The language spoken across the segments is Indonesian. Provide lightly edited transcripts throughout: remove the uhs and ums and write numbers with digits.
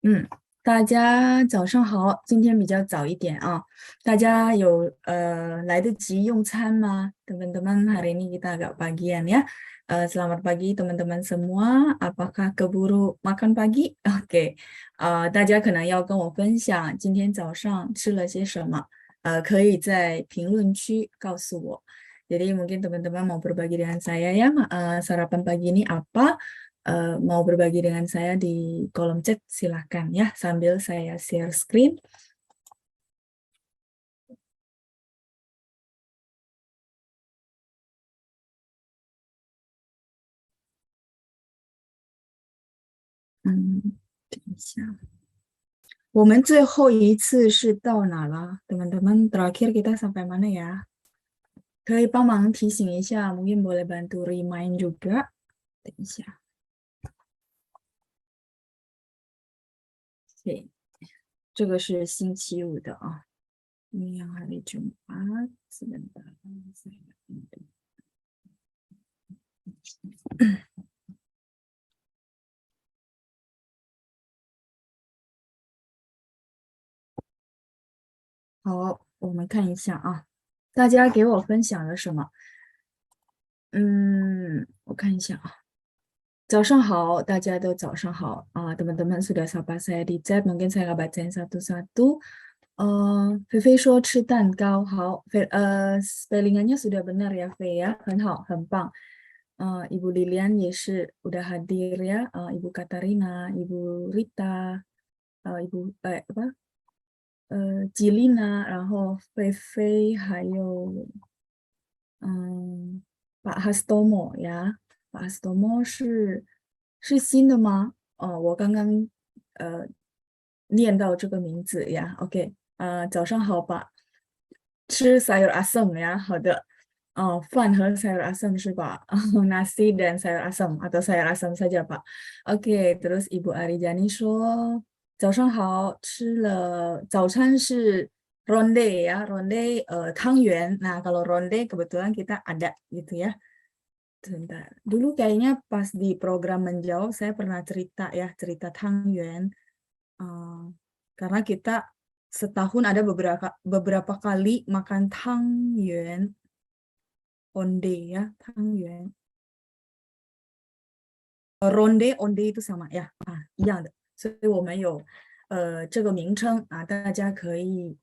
嗯，大家早上好，今天比较早一点啊。大家有来得及用餐吗？Teman-teman, hari ini kita agak pagian ya. Selamat pagi teman-teman semua. Apakah keburu makan pagi? Oke, 大家可能要跟我分享今天早上吃了些什么，可以在评论区告诉我。Jadi mungkin teman-teman mau berbagi dengan saya ya, sarapan pagi ini apa? Mau berbagi dengan saya di kolom chat, silahkan ya, sambil saya share screen. Hmm, 等一下，我们最后一次是到哪了？teman-teman, terakhir kita sampai mana ya? 可以帮忙提醒一下, mungkin boleh bantu remind juga. 等一下，对，这个是星期五的啊。ini yang hari Jumat, sebentar. Saya 好，我们看一下啊，大家给我分享了什么？我看一下啊。早上好，大家都早上好. Teman-teman sudah sapa saya di chat, mungkin saya nggak bacain satu-satu. Fei 说吃蛋糕，好，spellingannya sudah benar ya, Fei ya, 很好，很棒. Ibu Lilian 也是 udah hadir ya, Ibu Katarina, Ibu Rita, Ibu apa, Jilina, 然后菲菲还有Pak Hastomo 呀，Pak Hastomo 是新的吗？我刚刚念到这个名字呀，OK，早上好吧，吃 sayur asam 呀，好的，饭和 sayur asam 是吧？Nasi dan sayur asam atau sayur asam saja Pak. OK，terus Ibu Arijani 说早上好，吃了早餐是 ronde ya, ronde 汤圆. Nah, kalau ronde kebetulan kita ada gitu ya. Sebentar. Dulu kayaknya pas di program menjawab saya pernah cerita ya, cerita Tangyuan. Eh, karena kita setahun ada beberapa kali makan Tangyuan, onde ya, Tangyuan. Ronde, onde itu sama ya, 一样的。所以我们有这个名称啊，大家可以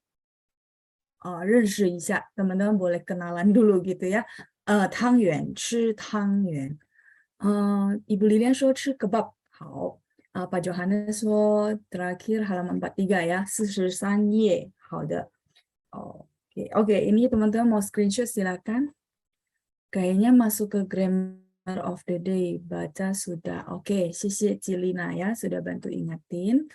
认识一下，teman-teman boleh kenalan dulu gitu ya. 汤圆，吃汤圆。Ibu Lilian 说吃 kebab，好。Pak Johannes 说 terakhir halaman 43 ya, 43页，好的。Oke, oke, ini teman-teman mau screenshot silakan. Kayaknya masuk ke grammar of the day, baca sudah. Oke, 谢谢 Cilina ya, sudah bantu ingatin.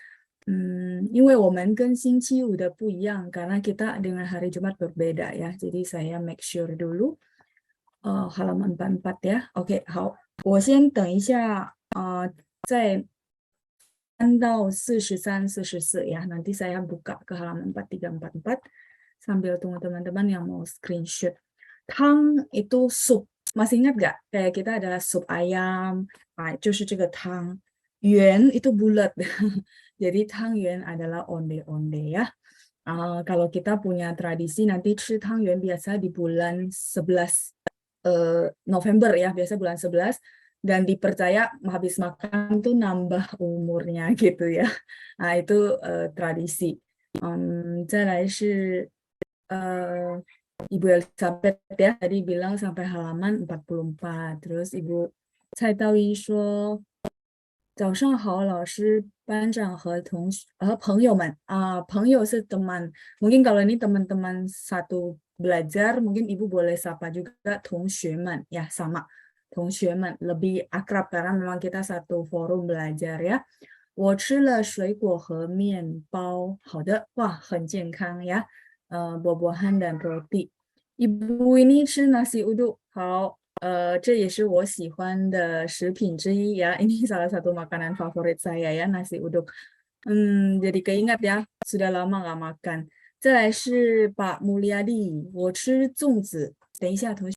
因为我们跟星期五的不一样，karena kita dengan hari Jumat berbeda ya. Jadi saya make sure dulu halaman 44 ya. Oke, 好，我先等一下再翻到43, 44 ya. Nanti saya buka ke halaman 43, 44 sambil tunggu teman-teman yang mau screenshot. Tang itu sup. Masih ingat nggak? Kayak kita ada sup ayam, 就是这个汤. Yuan itu bulat. Jadi tangyuan adalah onde-onde ya. Kalau kita punya tradisi nanti 吃汤圆 biasa di bulan 11 November ya, biasa bulan 11 dan dipercaya habis makan tuh nambah umurnya gitu ya. Nah, itu tradisi. 再来是 Ibu Elizabeth ya, tadi bilang sampai halaman 44. Terus Ibu Cai Taoyi 说早上好，老师、班长和朋友们朋友是 teman. Mungkin kalau ini teman-teman satu belajar, mungkin ibu boleh sapa juga 同学们 ya, sama 同学们 lebih akrab karena memang kita satu forum belajar ya. 我吃了水果和面包，好的，哇，很健康呀。buah-buahan dan roti. Ibu ini 吃 nasi uduk, 好。这也是我喜欢的食品之一ya. Ini salah satu makanan favorit saya ya, nasi uduk. Jadi keingat ya, sudah lama nggak makan. 再来是 Pak Mulyadi, 我吃粽子。等一下，同学。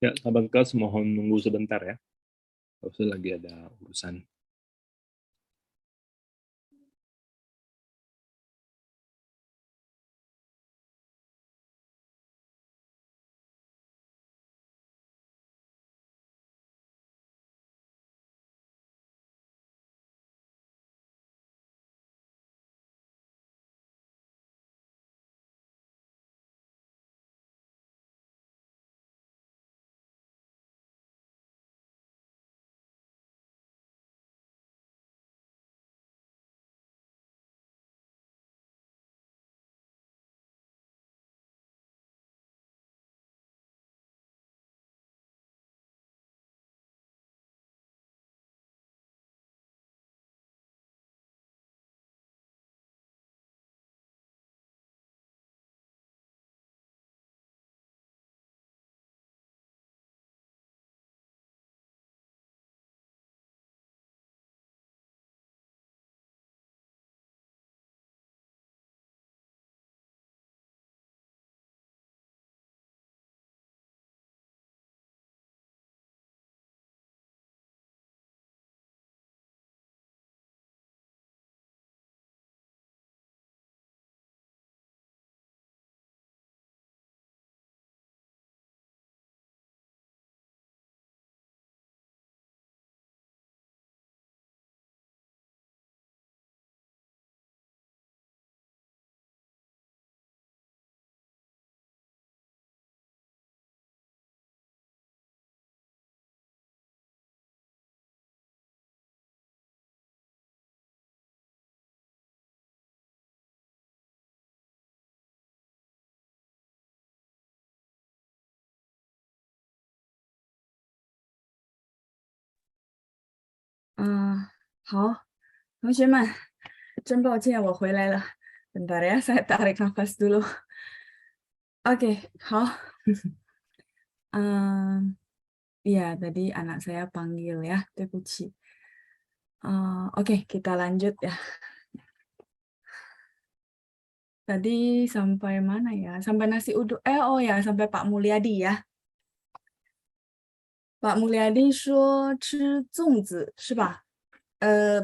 Ya, sahabat kelas mohon nunggu sebentar ya. Saya lagi ada urusan.好，同学们，真抱歉我回来了。Bentar ya, saya tarik nafas dulu. Oke, 好。Ya, tadi anak saya panggil ya, 对不起. Oke, kita lanjut ya. Tadi sampai mana ya? Sampai nasi uduk. Oh ya, sampai Pak Mulyadi ya. Pak Mulyadi 说吃粽子是吧?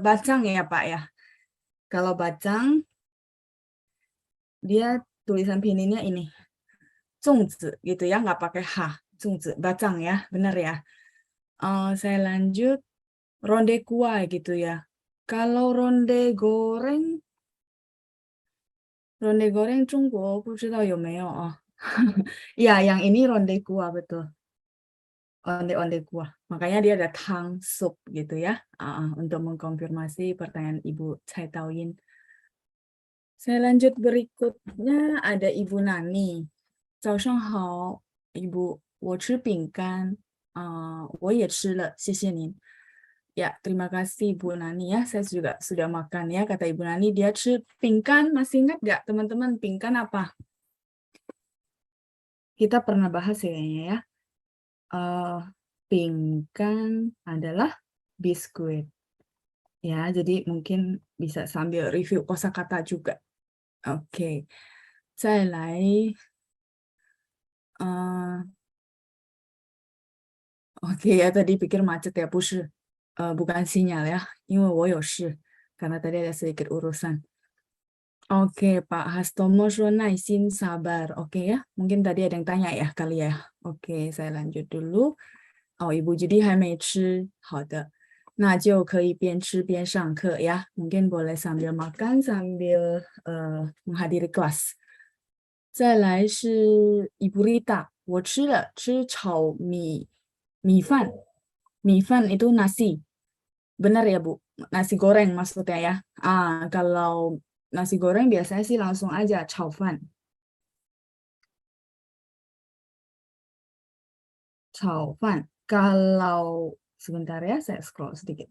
Bacang ya Pak ya. Kalau bacang, dia tulisan pininnya ini. 粽子gitu ya, nggak pakai H. 粽子, bacang ya, benar ya. Saya lanjut, ronde kuah gitu ya. Kalau ronde goreng, 中国不知道有没有啊? Ya, yang ini ronde kuah betul. Onde-onde kuah. Makanya dia ada tang sup gitu ya. Untuk mengkonfirmasi pertanyaan Ibu Cai Taoyin. Saya lanjut berikutnya ada Ibu Nani. 早上好, Ibu. 我吃饼干. 我也吃了, 谢谢您. Ya, terima kasih Ibu Nani ya. Saya juga sudah makan ya. Kata Ibu Nani, dia 吃 pingkan. Masih ingat nggak teman-teman pingkan apa? Kita pernah bahas ya kayaknya ya. Pingkan adalah biskuit. Ya, jadi mungkin bisa sambil review kosakata juga. Oke. 再来, Oke ya, tadi pikir macet ya, 不是, bukan sinyal ya, 因为我有事, karena tadi ada sedikit urusan. Oke, Pak Hastomo 说耐心 sabar. Oke ya, mungkin tadi ada yang tanya ya kali ya. Oke, saya lanjut dulu. Ibu Judi 还没吃，好的，那就可以边吃边上课ya. Mungkin boleh sambil makan sambil menghadiri kelas. 再来是 Ibu Rita, 我吃了，吃炒米饭，米饭itu nasi. Benar ya Bu, nasi goreng maksudnya ya. Kalau nasi goreng biasanya sih langsung aja 炒饭. 炒饭. Kalau sebentar ya, saya scroll sedikit.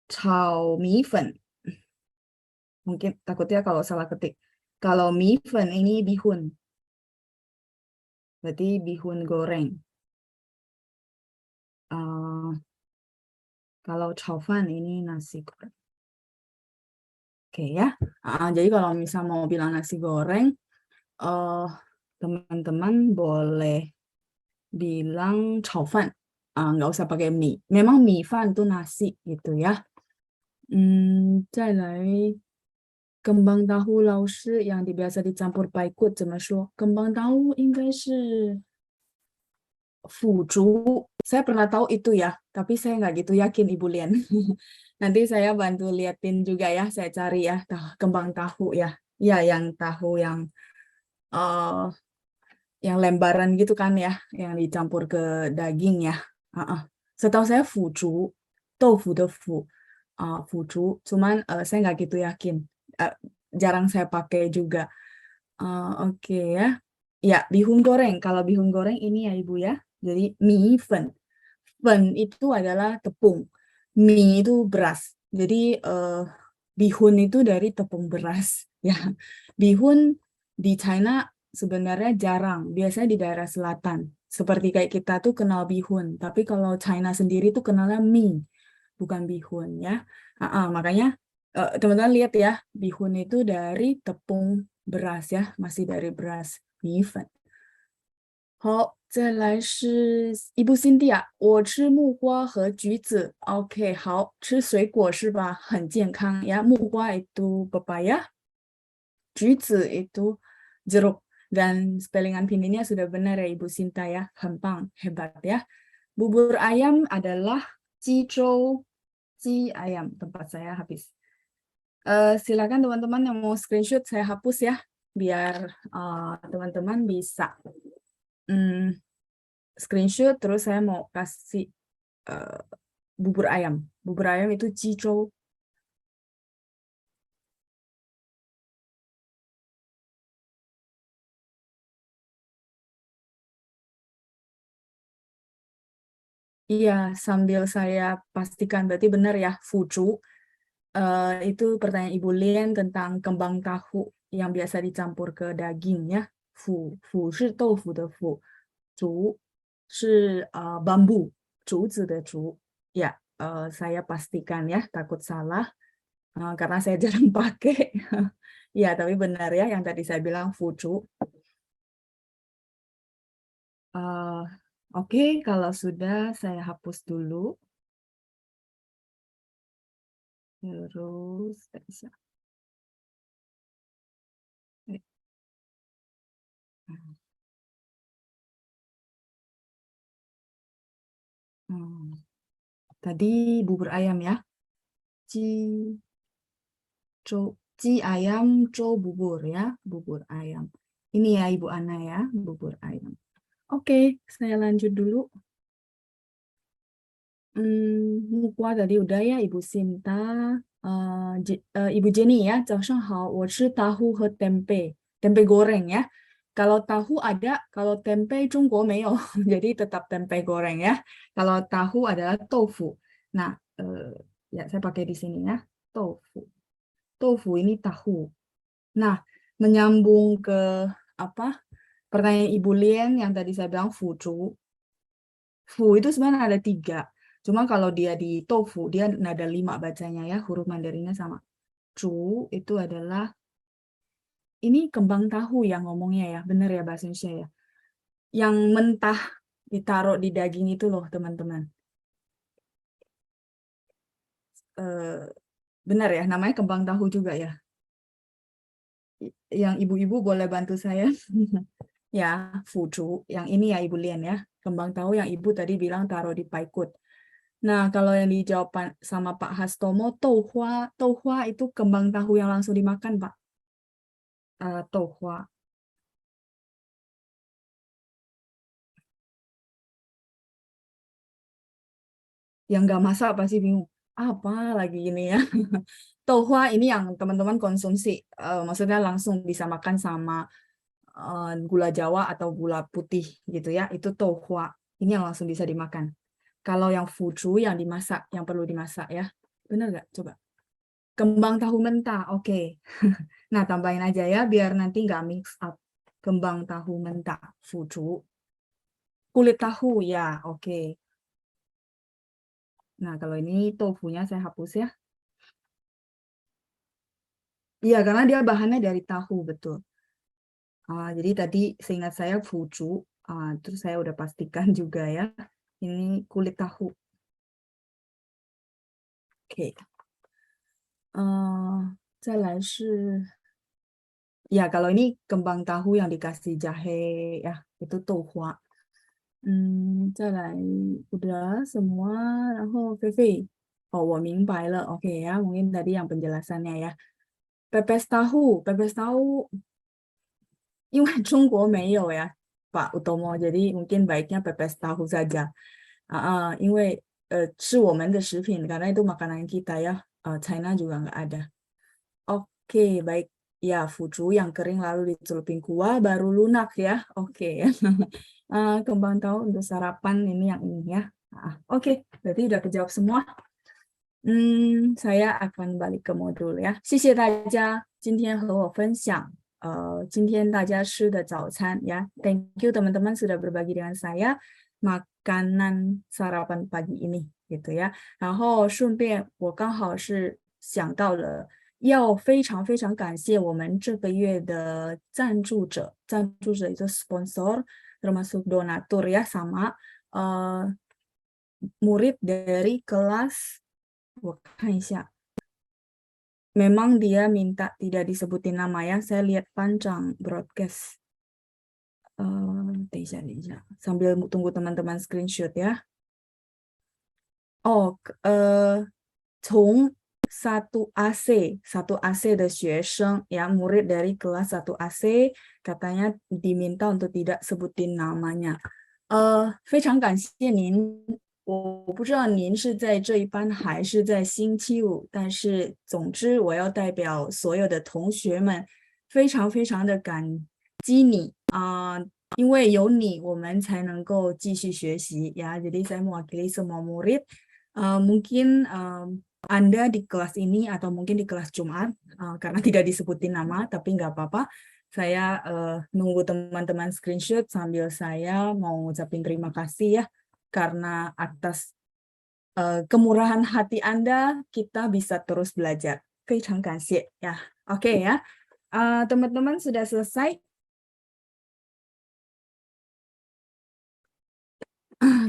炒米粉. Mungkin takutnya kalau salah ketik. Kalau mie fen ini bihun. Berarti bihun goreng. Kalau 炒饭 ini nasi goreng. Oke ya. Jadi kalau misal mau bilang nasi goreng, teman-teman boleh bilang 炒饭. Nggak usah pakai mie. Memang mie fan tuh nasi gitu ya. 再来 kembang tahu 老师 yang biasa dicampur paikut 怎么说? Kembang tahu 应该是腐竹. Saya pernah tahu itu ya, tapi saya nggak gitu yakin Ibu Lian. Nanti saya bantu liatin juga ya, saya cari ya kembang tahu ya. Ya, yang tahu eh, yang lembaran gitu kan ya, yang dicampur ke daging ya. Setahu saya fuju, tofu de fu, fuju. Cuman saya nggak gitu yakin. Jarang saya pakai juga. Oke ya. Ya, bihun goreng. Kalau bihun goreng ini ya Ibu ya. Jadi mie fen. Fen itu adalah tepung. Mie itu beras. Jadi bihun itu dari tepung beras. Ya, bihun di China sebenarnya jarang. Biasanya di daerah selatan. Seperti kayak kita tuh kenal bihun. Tapi kalau China sendiri tuh kenalnya mie, bukan bihun ya. Makanya teman-teman lihat ya, bihun itu dari tepung beras ya, masih dari beras mie fen. 好，再来是一部新地啊，我吃木瓜和橘子。OK，好，吃水果是吧？很健康ya. 木瓜 itu pepaya, 橘子 itu jeruk. Dan spellingan pinginnya sudah benar ya Ibu Sinta ya. 很棒, hebat ya. Bubur ayam adalah jizhou, ji ayam. Tempat saya habis. Silakan teman-teman yang mau screenshot saya hapus ya, biar teman-teman bisa screenshot, terus saya mau kasih bubur ayam. Bubur ayam itu jizhou. Iya, sambil saya pastikan berarti benar ya, fuju. Itu pertanyaan Ibu Lien tentang kembang tahu yang biasa dicampur ke daging ya. Fu, fu 是豆腐的腐，竹是bambu, 竹子的竹. Ya, saya pastikan ya, takut salah karena saya jarang pakai. Ya, tapi benar ya yang tadi saya bilang fuju. Oke, kalau sudah saya hapus dulu. Terus bisa. Tadi bubur ayam ya. Ji, ji ayam, zhou bubur ya. Bubur ayam. Ini ya Ibu Ana ya, bubur ayam. Oke, saya lanjut dulu. Mukwa tadi udah ya Ibu Sinta. Ibu Jenny ya, 早上好，我吃 tahu和 tempe. Tempe goreng ya. Kalau tahu ada, kalau tempe Jungguo 没有, jadi tetap tempe goreng ya. Kalau tahu adalah tofu. Nah, ya saya pakai di sini ya, tofu. Tofu ini tahu. Nah, menyambung ke apa? Pertanyaan Ibu Lien yang tadi saya bilang fuju. Fu itu sebenarnya ada 3. Cuma kalau dia di tofu, dia ada 5 bacanya ya, huruf Mandarinnya sama. Cu itu adalah, ini kembang tahu yang ngomongnya ya, bener ya bahasa Indonesia ya. Yang mentah ditaruh di daging itu loh teman-teman. Benar ya, namanya kembang tahu juga ya. Yang ibu-ibu boleh bantu saya. Ya, fuju. Yang ini ya Ibu Lian ya. Kembang tahu yang ibu tadi bilang taruh di paikut. Nah, kalau yang dijawab sama Pak Hastomo, touhua itu kembang tahu yang langsung dimakan, Pak. Touhua. Yang nggak masak pasti bingung. Apa lagi ini ya? Touhua ini yang teman-teman konsumsi. Maksudnya langsung bisa makan sama gula Jawa atau gula putih gitu ya. Itu touhua. Ini yang langsung bisa dimakan. Kalau yang fuju yang dimasak, yang perlu dimasak ya. Benar nggak? Coba. Kembang tahu mentah, oke. Nah, tambahin aja ya, biar nanti nggak mix up. Kembang tahu mentah, fuju. Kulit tahu, ya, oke. Nah, kalau ini tofunya saya hapus ya. Iya, karena dia bahannya dari tahu, betul. Jadi tadi seingat saya fuju, Terus saya udah pastikan juga ya. Ini kulit tahu. Oke. 再来是 ya kalau ini kembang tahu yang dikasih jahe ya, itu tohua. 再来 udah semua. 然后菲菲 我明白了 oke ya, mungkin tadi yang penjelasannya ya. Pepes tahu 因为中国没有呀 Pak Utomo, jadi mungkin baiknya pepes tahu saja. 因为是我们的食品, karena itu makanan kita ya. China juga nggak ada. Oke, baik. Ya, fuzu yang kering lalu dicelupin kuah baru lunak ya. Oke. Kembang tahu untuk sarapan ini yang ini ya. Oke, berarti udah kejawab semua. Saya akan balik ke modul ya. 谢谢大家今天和我分享今天大家吃的早餐ya. Thank you teman-teman sudah berbagi dengan saya makanan sarapan pagi ini gitu ya. 然后顺便我刚好是想到了要非常非常感谢我们这个月的赞助者itu sponsor termasuk donatur ya, sama murid dari kelas. 我看一下 memang dia minta tidak disebutin nama ya, saya lihat panjang broadcast. 等一下 sambil tunggu teman-teman screenshot ya. 从 1AC 的学生 ya, murid dari kelas 1AC katanya diminta untuk tidak sebutin namanya. 非常感谢您，我不知道您是在这一班还是在星期五，但是总之我要代表所有的同学们非常非常的感激你因为有你我们才能够继续学习ya. Jadi saya mewakili semua murid, mungkin Anda di kelas ini atau mungkin di kelas Jumat karena tidak disebutin nama, tapi nggak apa-apa. Saya nunggu teman-teman screenshot sambil saya mau ucapin terima kasih ya, karena atas kemurahan hati Anda kita bisa terus belajar. 非常感谢ya. Oke ya. Teman-teman sudah selesai?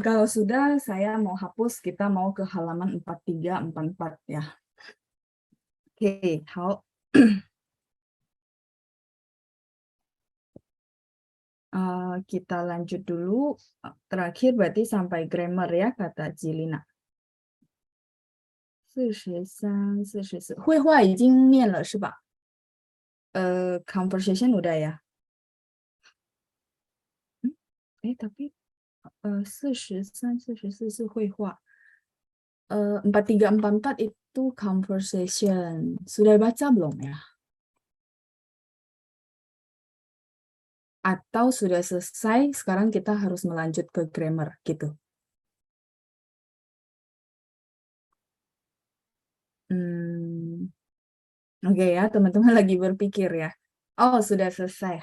Kalau sudah, saya mau hapus, kita mau ke halaman 43, 44 ya. Oke, 好。kita lanjut dulu. Terakhir berarti sampai grammar ya, kata Jilina. 43, 44. 绘画已经念了是吧？ conversation udah ya? Tapi 43, 44 是绘画。43, 44 itu conversation. Sudah baca belum ya? Atau sudah selesai, sekarang kita harus melanjut ke grammar gitu. Oke ya, teman-teman lagi berpikir ya. Oh, sudah selesai.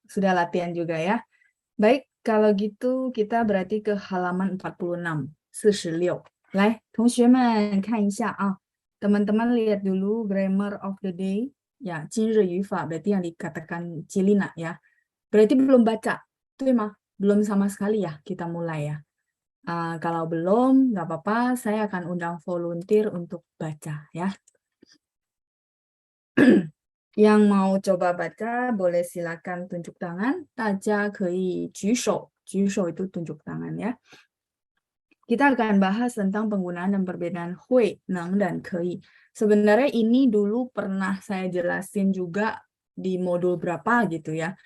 Sudah latihan juga ya. Baik, kalau gitu kita berarti ke halaman 46, 46. 来，同学们看一下啊。Teman-teman lihat dulu grammar of the day. Ya, 今日语法 berarti yang dikatakan Cilina ya. Berarti belum baca, tuh mah belum sama sekali ya, kita mulai ya. Kalau belum, nggak apa-apa, saya akan undang volunteer untuk baca ya. Yang mau coba baca, boleh silakan tunjuk tangan. 大家可以举手，举手 itu tunjuk tangan ya. Kita akan bahas tentang penggunaan dan perbedaan hui, neng, dan kei. Sebenarnya ini dulu pernah saya jelasin juga di modul berapa gitu ya.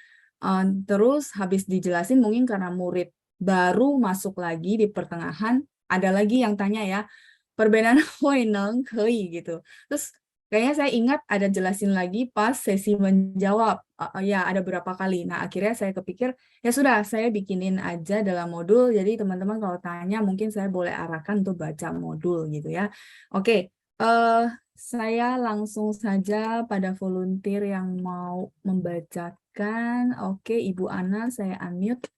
Terus habis dijelasin mungkin karena murid baru masuk lagi di pertengahan, ada lagi yang tanya ya, perbedaan hui, neng, kei gitu. Terus kayaknya saya ingat ada jelasin lagi pas sesi menjawab. Ya, ada berapa kali. Nah, akhirnya saya kepikir, ya sudah, saya bikinin aja dalam modul. Jadi teman-teman kalau tanya, mungkin saya boleh arahkan untuk baca modul gitu ya. Oke, saya langsung saja pada volunteer yang mau membacakan. Oke, Ibu Ana, saya unmute.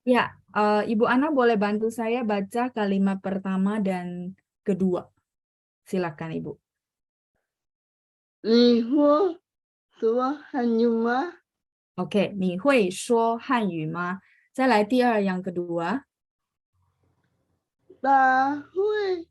Ya, Ibu Ana boleh bantu saya baca kalimat pertama dan kedua. Silakan, Ibu. 你会说汉语吗？ Oke, 你会说汉语吗？再来第二yang kedua. 他会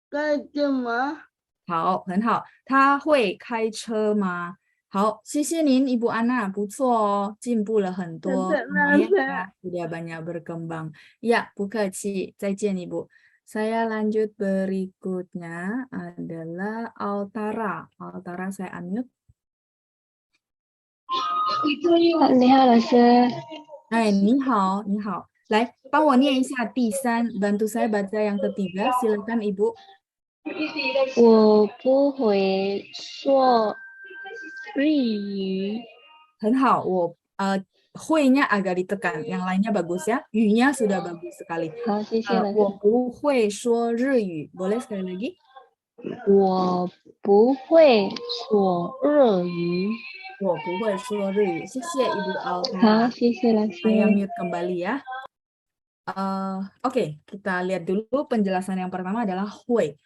开车吗？好，很好。他会开车吗？好，谢谢您，Ibu Ana，不错哦，进步了很多。 Tidak Lumayan nasa. ya, sudah banyak berkembang. Ya, 不客气，再见Ibu. Saya lanjut berikutnya adalah Altara. Altara saya unmute. 你好，老师。哎，你好，你好，来帮我念一下第三，bantu saya baca yang ketiga, silakan Ibu. 我不会说日语。很好，会nya agak ditekan, yang lainnya bagus ya. Yu-nya sudah bagus sekali. 好，谢谢老师。我不会说日语，boleh sekali lagi? 我不会说日语。我不会说日语，谢谢Ibu 好， Altara. 谢谢老师。 Saya mute kembali ya. Oke, kita lihat dulu penjelasan yang pertama adalah hui.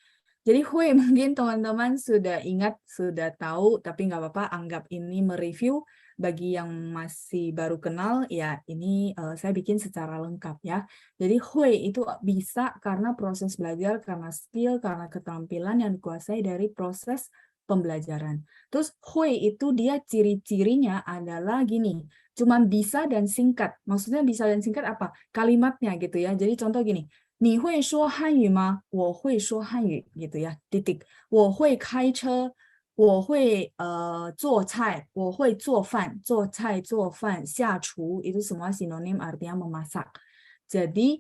Jadi hui mungkin teman-teman sudah ingat, sudah tahu, tapi nggak apa-apa, anggap ini mereview. Bagi yang masih baru kenal, ya ini saya bikin secara lengkap ya. Jadi hui itu bisa karena proses belajar, karena skill, karena keterampilan yang dikuasai dari proses pembelajaran. Terus hui itu dia ciri-cirinya adalah gini, cuman bisa dan singkat. Maksudnya bisa dan singkat apa? Kalimatnya gitu ya. Jadi contoh gini, 你会说汉语吗？我会说汉语 gitu ya. Titik. 我会开车，我会做菜，我会做饭，做菜做饭，下厨 itu semua sinonim artinya memasak. Jadi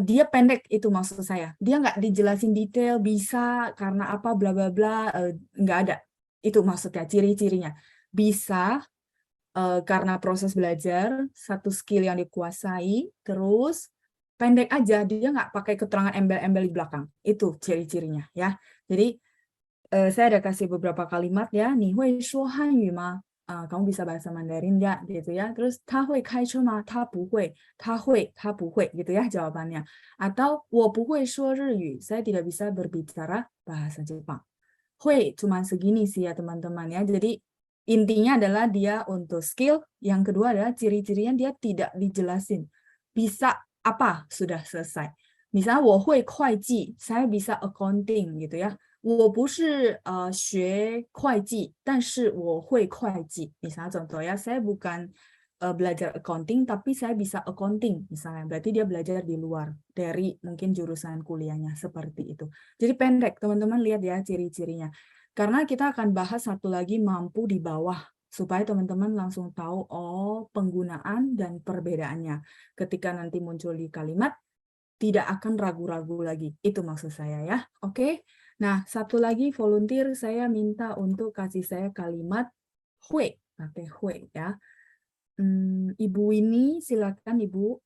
dia pendek itu maksud saya. Dia nggak dijelasin detail bisa karena apa bla bla bla, nggak ada. Itu maksudnya ciri-cirinya. Bisa karena proses belajar, satu skill yang dikuasai, terus pendek aja, dia nggak pakai keterangan embel-embel di belakang. Itu ciri-cirinya ya. Jadi saya ada kasih beberapa kalimat ya. 你会说汉语吗? Kamu bisa bahasa Mandarin nggak gitu ya. Terus 他会开车吗? 他不会, 他会, 他不会 gitu ya jawabannya. Atau 我不会说日语, saya tidak bisa berbicara bahasa Jepang. Hui cuma segini sih ya teman-teman ya. Jadi intinya adalah dia untuk skill, yang kedua adalah ciri-cirinya dia tidak dijelasin. Bisa apa sudah selesai. Misalnya 我会会计, saya bisa accounting gitu ya. 我不是学会计，但是我会会计. Misalnya contoh ya, saya bukan belajar accounting, tapi saya bisa accounting misalnya. Berarti dia belajar di luar dari mungkin jurusan kuliahnya seperti itu. Jadi pendek, teman-teman lihat ya ciri-cirinya. Karena kita akan bahas satu lagi mampu di bawah, supaya teman-teman langsung tahu, oh penggunaan dan perbedaannya. Ketika nanti muncul di kalimat, tidak akan ragu-ragu lagi. Itu maksud saya ya. Oke. Nah, satu lagi volunteer saya minta untuk kasih saya kalimat hui, pakai hui ya. Ibu ini silakan Ibu.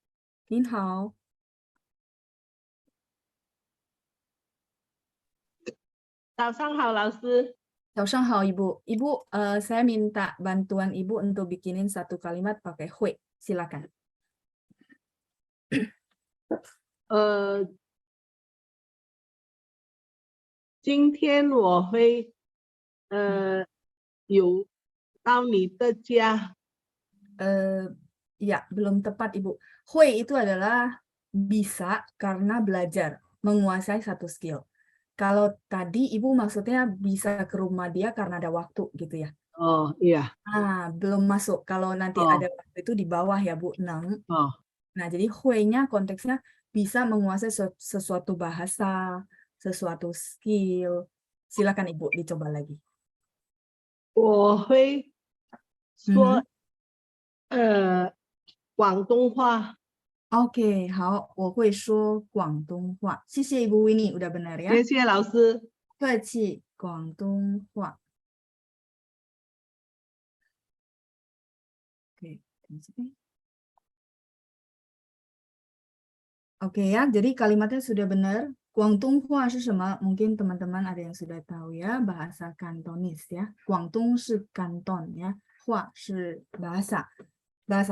Nin hao. 早上好，老师。 早上好Ibu. Ibu, saya minta bantuan Ibu untuk bikinin satu kalimat pakai hui. Silakan. 今天我会有到你的家。 Ya, belum tepat Ibu. Hui itu adalah bisa karena belajar, menguasai satu skill. Kalau tadi Ibu maksudnya bisa ke rumah dia karena ada waktu gitu ya. Oh iya. Belum masuk. Kalau nanti ada waktu itu di bawah ya Bu, neng. Nah, jadi hui-nya konteksnya bisa menguasai sesuatu bahasa, sesuatu skill. Silakan Ibu dicoba lagi. 我会说广东话。 Oke, 好，我会说广东话。谢谢 Ibu Winnie, udah benar ya. 谢谢老师。不客气，广东话。Oke, Oke ya, jadi kalimatnya sudah benar. Guangdong Hua 是什么? Mungkin teman-teman ada yang sudah tahu ya, bahasa Kantonis ya. Guangdong 是 Kanton ya, Hua 是 bahasa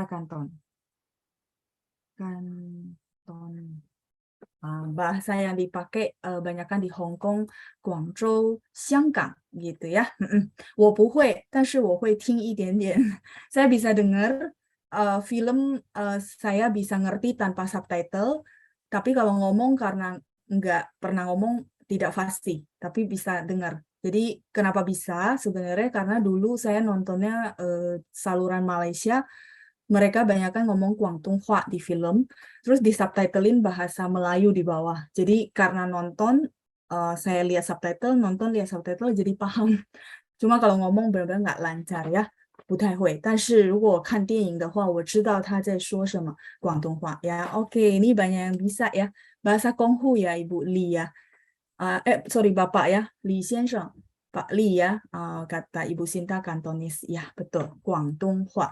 Kanton. Kanton. Bahasa yang dipakai banyakkan di Hong Kong, Guangzhou,香港 gitu ya. 我不会，但是我会听一点点。Saya bisa dengar film, saya bisa ngerti tanpa subtitle, tapi kalau ngomong karena nggak pernah ngomong tidak pasti, tapi bisa dengar. Jadi kenapa bisa? Sebenarnya karena dulu saya nontonnya saluran Malaysia, mereka banyakkan ngomong Guangdonghua di film, terus disubtitlein bahasa Melayu di bawah. Jadi karena nonton, saya lihat subtitle, nonton lihat subtitle, jadi paham. Cuma kalau ngomong benar-benar nggak lancar ya, 不太会。但是如果我看电影的话，我知道他在说什么广东话ya. Oke, ini banyak yang bisa ya. Bahasa Konghu ya, Ibu Li ya. Sorry Bapak ya, Li 先生, Pak Li ya. Kata Ibu Sinta Kantonis ya, betul. 广东话。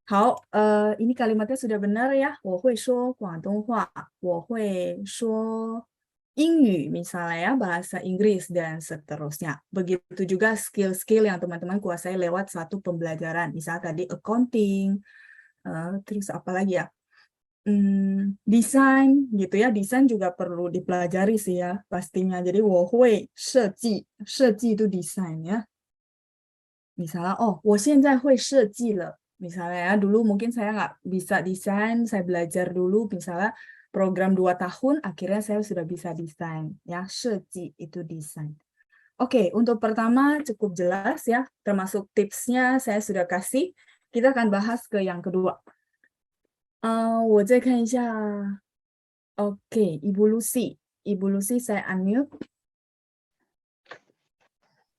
好，ini kalimatnya sudah benar ya. 我会说广东话，我会说英语misalnya ya, bahasa Inggris dan seterusnya. Begitu juga skill-skill yang teman-teman kuasai lewat satu pembelajaran. Misalnya tadi accounting, terus apa lagi ya? Desain gitu ya. Desain juga perlu dipelajari sih ya pastinya. Jadi 我会设计，设计 itu desain ya. Misalnya, oh, 我现在会设计了. Misalnya ya, dulu mungkin saya nggak bisa desain, saya belajar dulu, misalnya program 2 tahun, akhirnya saya sudah bisa desain. Ya, 设计 itu desain. Oke, untuk pertama cukup jelas ya, termasuk tipsnya saya sudah kasih. Kita akan bahas ke yang kedua. 我再看一下. Oke, Ibu Lucy. Ibu Lucy, saya unmute.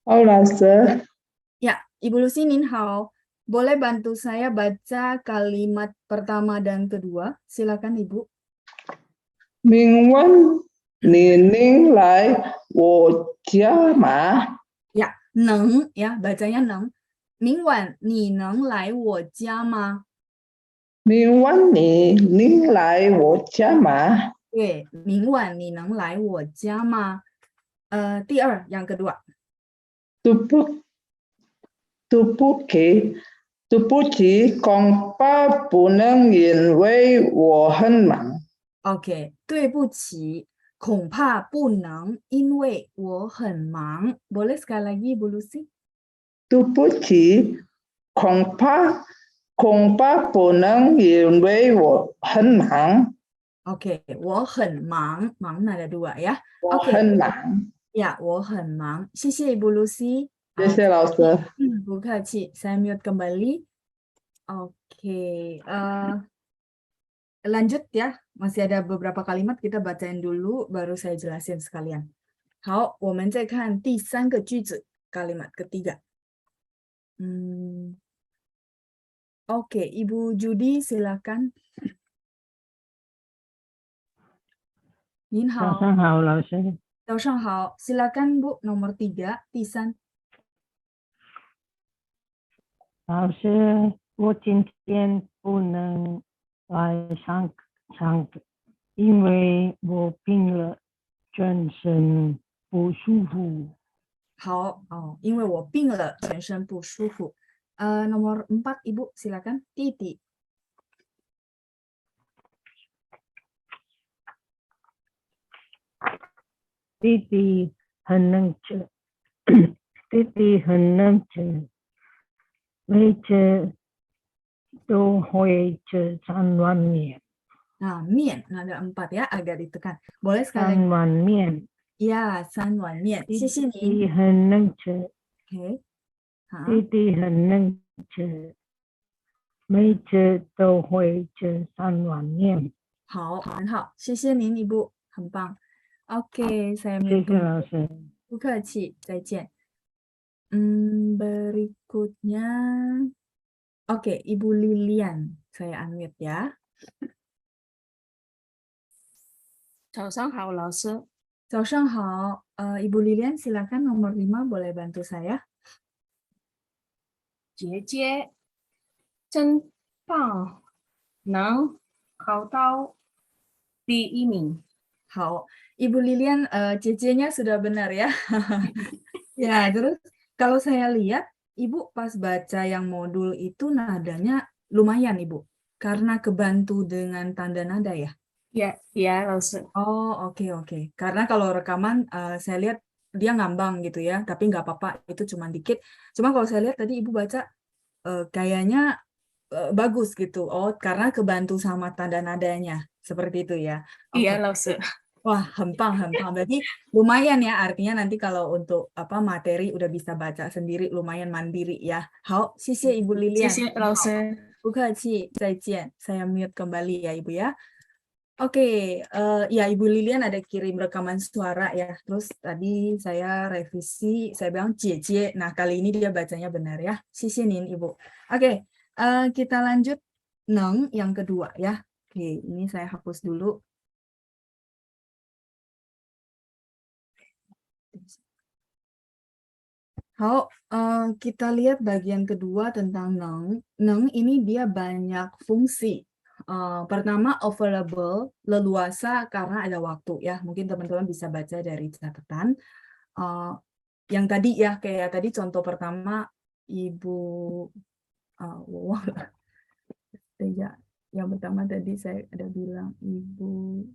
好，老师， Ya, Ibu Lucy, Nin hao. Boleh bantu saya baca kalimat pertama dan kedua? Silakan, Ibu. 明晚你能来我家吗？ Ya, 能 ya, bacanya 能. 明晚你能来我家吗？明晚你能来我家吗？ 对，明晚你能来我家吗？第二, yang kedua. 对不起，恐怕不能，因为我很忙。 Oke, 对不起，恐怕不能，因为我很忙. Boleh sekali lagi, Ibu Lucy? 对不起，恐怕不能，因为我很忙。 Oke, 我很忙，忙 ada 2 ya. 我 Oke, 很忙。 ya, 我很忙. 谢谢 Ibu Lucy. 谢谢老师。 不客气, saya mute kembali. Oke, lanjut ya. Masih ada beberapa kalimat kita bacain dulu, baru saya jelasin sekalian. 好，我们再看第3个句子, kalimat ketiga. Oke, Ibu Judy silakan. 您好，早上好，老师。早上好, silakan Bu, nomor 3, 第3. 老师，我今天不能来上课，因为我病了，全身不舒服。好,因为我病了，全身不舒服. Nomor 4, Ibu, silakan. Titi. 弟弟很能吃，弟弟很能吃，每次都会吃3碗面。 Nah, 面, ada 4 ya, agak ditekan. Boleh sekali 3碗面， Ya, 3碗面. 谢谢弟您. 弟很能吃， Oke. 好，弟弟很能吃，每次都会吃3碗面。好，很好，谢谢您Ibu，很棒。Oke, saya 谢 mute 谢老师。 不客气，再见. Berikutnya, oke, Ibu Lilian, saya unmute ya. 早上好，老师。早上好, Ibu Lilian, silakan nomor 5 boleh bantu saya. 姐姐真棒，能考到第1名。 好, Ibu Lilian, JJ-nya sudah benar ya. Ya, terus kalau saya lihat, Ibu pas baca yang modul itu nadanya lumayan, Ibu. Karena kebantu dengan tanda nada ya. Ya, ya, 老师。 Oh, oke. Karena kalau rekaman saya lihat dia ngambang gitu ya, tapi nggak apa-apa, itu cuma dikit. Cuma kalau saya lihat tadi Ibu baca kayaknya bagus gitu. Oh, karena kebantu sama tanda nadanya. Seperti itu ya. Iya, Oke. 老师。 Wah, hempang. Berarti lumayan ya, artinya nanti kalau untuk apa materi udah bisa baca sendiri, lumayan mandiri ya. Hao, 谢谢 Ibu 谢 Lilian. 谢老师。 Bukaci, 再见. Saya mute kembali ya Ibu ya. Oke, ya Ibu Lilian ada kirim rekaman suara ya. Terus tadi saya revisi, saya bilang cie. Nah, kali ini dia bacanya benar ya. Sisinin Ibu. Oke, kita lanjut neng yang kedua ya. Oke, ini saya hapus dulu. Kita lihat bagian kedua tentang neng. Neng ini dia banyak fungsi. Pertama, available, leluasa karena ada waktu ya. Mungkin teman-teman bisa baca dari catatan. Yang tadi ya, kayak tadi contoh pertama, Ibu ya, yang pertama tadi saya ada bilang Ibu,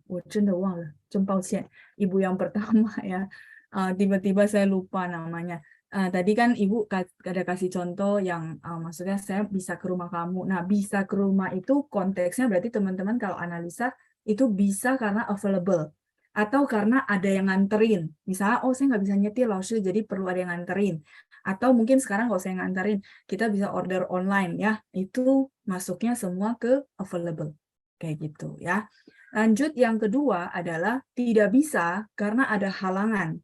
我真的忘了，真抱歉. Ibu yang pertama ya, tiba-tiba saya lupa namanya. Tadi kan Ibu ada kasih contoh yang maksudnya saya bisa ke rumah kamu. Nah, bisa ke rumah itu konteksnya berarti teman-teman kalau analisa itu bisa karena available. Atau karena ada yang nganterin. Misalnya, oh saya nggak bisa nyetir loh, jadi perlu ada yang nganterin. Atau mungkin sekarang kalau saya nganterin, kita bisa order online ya. Itu masuknya semua ke available. Kayak gitu ya. Lanjut yang kedua adalah tidak bisa karena ada halangan.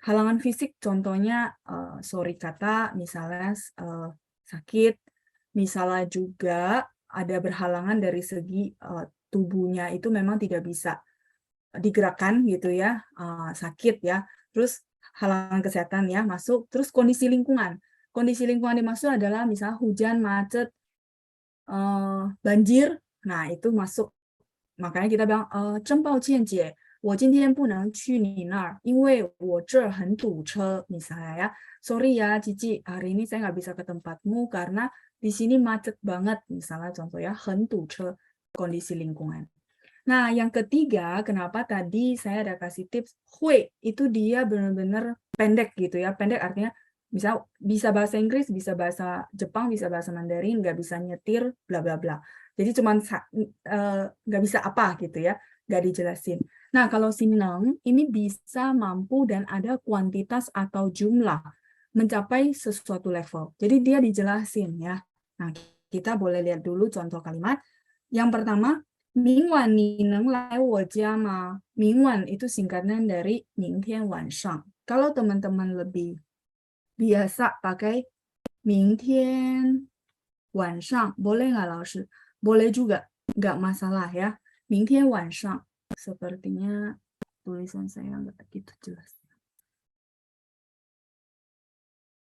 Halangan fisik contohnya sorry kata, misalnya sakit, misalnya juga ada berhalangan dari segi tubuhnya itu memang tidak bisa digerakkan gitu ya, sakit ya. Terus halangan kesehatan ya masuk, terus kondisi lingkungan. Kondisi lingkungan dimaksud adalah misalnya hujan, macet, banjir, nah itu masuk. Makanya kita bilang, 真抱歉姐，我今天不能去你那儿，因为我这儿很堵车. Misalnya ya, sorry ya Cici, hari ini saya nggak bisa ke tempatmu karena di sini macet banget. Misalnya contoh ya, 很堵车, kondisi lingkungan. Nah, yang ketiga, kenapa tadi saya ada kasih tips, hui, itu dia benar-benar pendek gitu ya. Pendek artinya misal bisa bahasa Inggris, bisa bahasa Jepang, bisa bahasa Mandarin, nggak bisa nyetir, bla bla bla. Jadi cuman nggak bisa apa gitu ya, nggak dijelasin. Nah, kalau sineng ini bisa mampu dan ada kuantitas atau jumlah mencapai sesuatu level. Jadi dia dijelasin ya. Nah, kita boleh lihat dulu contoh kalimat. Yang pertama, 明晚你能来我家吗? 明晚itu singkatan dari 明天晚上. Kalau teman-teman lebih biasa pakai 明天晚上, boleh nggak 老师? Boleh juga, nggak masalah ya. 明天晚上, sepertinya tulisan saya nggak gitu jelas.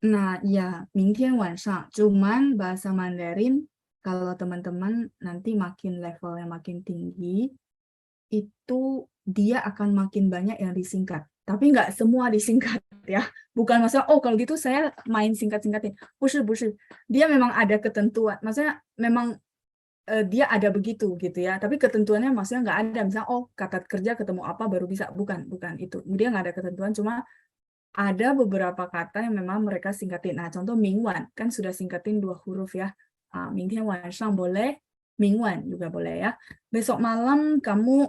Nah, ya, 明天晚上, cuman bahasa Mandarin kalau teman-teman nanti makin levelnya makin tinggi, itu dia akan makin banyak yang disingkat. Tapi nggak semua disingkat ya. Bukan masalah, oh kalau gitu saya main singkat-singkatin. Bukan. Dia memang ada ketentuan. Maksudnya memang dia ada begitu gitu ya. Tapi ketentuannya maksudnya nggak ada. Misalnya, oh kata kerja ketemu apa baru bisa. Bukan itu. Dia nggak ada ketentuan, cuma ada beberapa kata yang memang mereka singkatin. Nah, contoh mingwan, kan sudah singkatin 2 huruf ya. 明天晚上 boleh, mingwan juga boleh ya. Besok malam kamu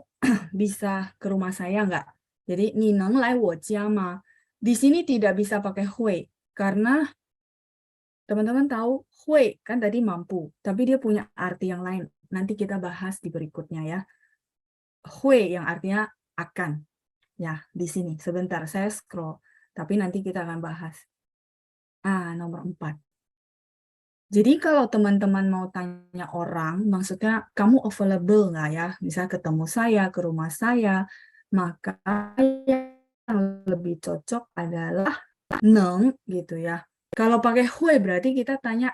bisa ke rumah saya nggak? Jadi, 你能来我家吗? Di sini tidak bisa pakai hui, karena teman-teman tahu hui kan tadi mampu, tapi dia punya arti yang lain. Nanti kita bahas di berikutnya ya. Hui yang artinya akan. Ya, di sini. Sebentar, saya scroll. Tapi nanti kita akan bahas. Nomor 4. Jadi kalau teman-teman mau tanya orang, maksudnya kamu available nggak ya? Misalnya ketemu saya, ke rumah saya, maka yang lebih cocok adalah neng gitu ya. Kalau pakai hui berarti kita tanya,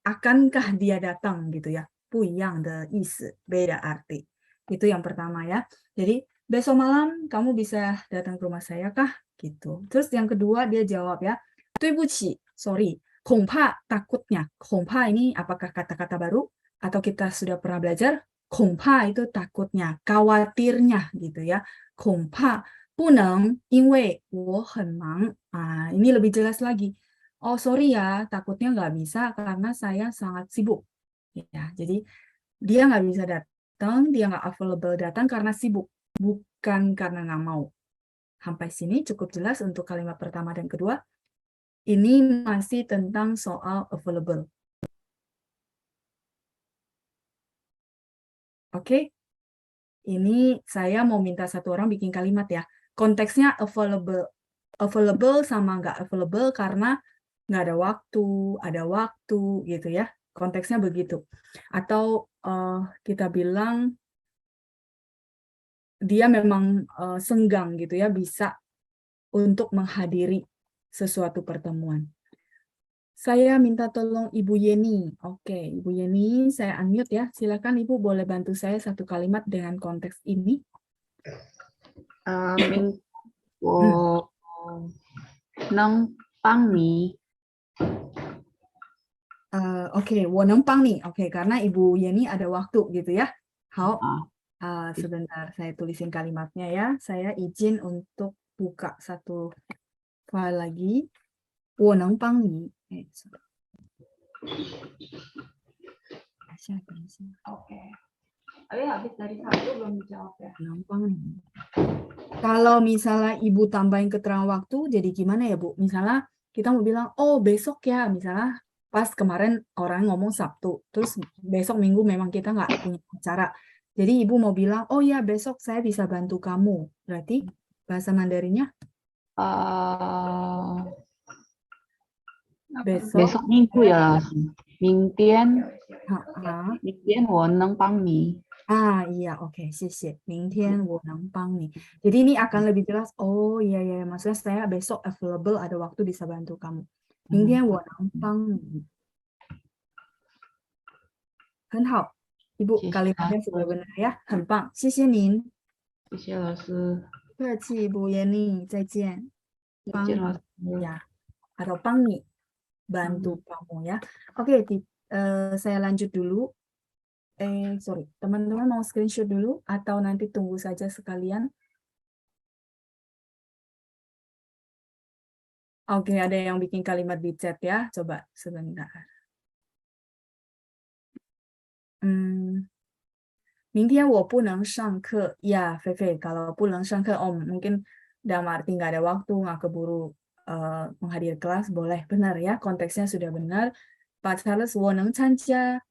akankah dia datang gitu ya? 不一样的意思, beda arti. Itu yang pertama ya. Jadi besok malam kamu bisa datang ke rumah saya kah? Gitu. Terus yang kedua dia jawab ya, 对不起, sorry. 恐怕 takutnya. 恐怕 ini apakah kata-kata baru atau kita sudah pernah belajar? Kongpa itu takutnya, khawatirnya gitu ya. Kongpa 不能因为我很忙. Ini lebih jelas lagi. Oh sorry ya, takutnya nggak bisa karena saya sangat sibuk. Ya, jadi dia nggak bisa datang, dia nggak available datang karena sibuk, bukan karena nggak mau. Sampai sini cukup jelas untuk kalimat pertama dan kedua. Ini masih tentang soal available. Oke, ini saya mau minta satu orang bikin kalimat ya. Konteksnya available sama nggak available karena nggak ada waktu gitu ya. Konteksnya begitu. Atau kita bilang dia memang senggang gitu ya, bisa untuk menghadiri sesuatu pertemuan. Saya minta tolong Ibu Yeni. Oke, Ibu Yeni, saya unmute ya. Silakan Ibu boleh bantu saya satu kalimat dengan konteks ini. 我能帮你 Oke, 我能帮你. Oke, karena Ibu Yeni ada waktu gitu ya. Hao. Sebentar, saya tulisin kalimatnya ya. Saya izin untuk buka satu file lagi. 我能帮你. Oke. Tapi habis dari satu belum dijawab ya. Kalau misalnya Ibu tambahin keterangan waktu, jadi gimana ya Bu? Misalnya kita mau bilang, oh besok ya, misalnya pas kemarin orang ngomong Sabtu, terus besok Minggu memang kita nggak punya acara. Jadi Ibu mau bilang, oh ya besok saya bisa bantu kamu. Berarti bahasa Mandarinnya? Besok Minggu ya. 明天 Ha-ha. 明天我能帮你 Iya, oke, 谢谢. 明天我能帮你. Jadi ini akan lebih jelas. Oh iya, iya, maksudnya saya besok available, ada waktu bisa bantu kamu. 明天我能帮你. 很好. Ibu, kalimatnya sudah benar ya. 很棒. 谢谢您.谢谢老师不客气, Bu Yeni. 再见. 再见老师 Ya, atau 帮你. Bantu kamu ya. Oke, saya lanjut dulu. Sorry, teman-teman mau screenshot dulu atau nanti tunggu saja sekalian? Oke, ada yang bikin kalimat di chat ya. Coba sebentar. 明天我不能上课. Ya, Fefe, kalau 不能上课, mungkin dalam arti nggak ada waktu, nggak keburu menghadiri kelas, boleh. Benar ya, konteksnya sudah benar. 我能参加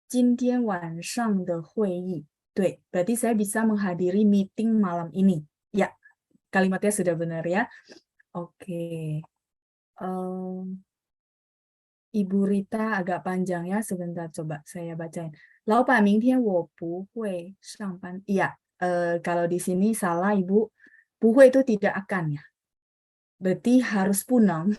今天晚上的会议. 对, berarti saya bisa menghadiri meeting malam ini. Ya, kalimatnya sudah benar ya. Oke. Ibu Rita agak panjang ya, sebentar coba saya bacain. 老板明天我不会上班. Iya, kalau di sini salah Ibu. 不会 itu tidak akan ya. Berarti harus punang.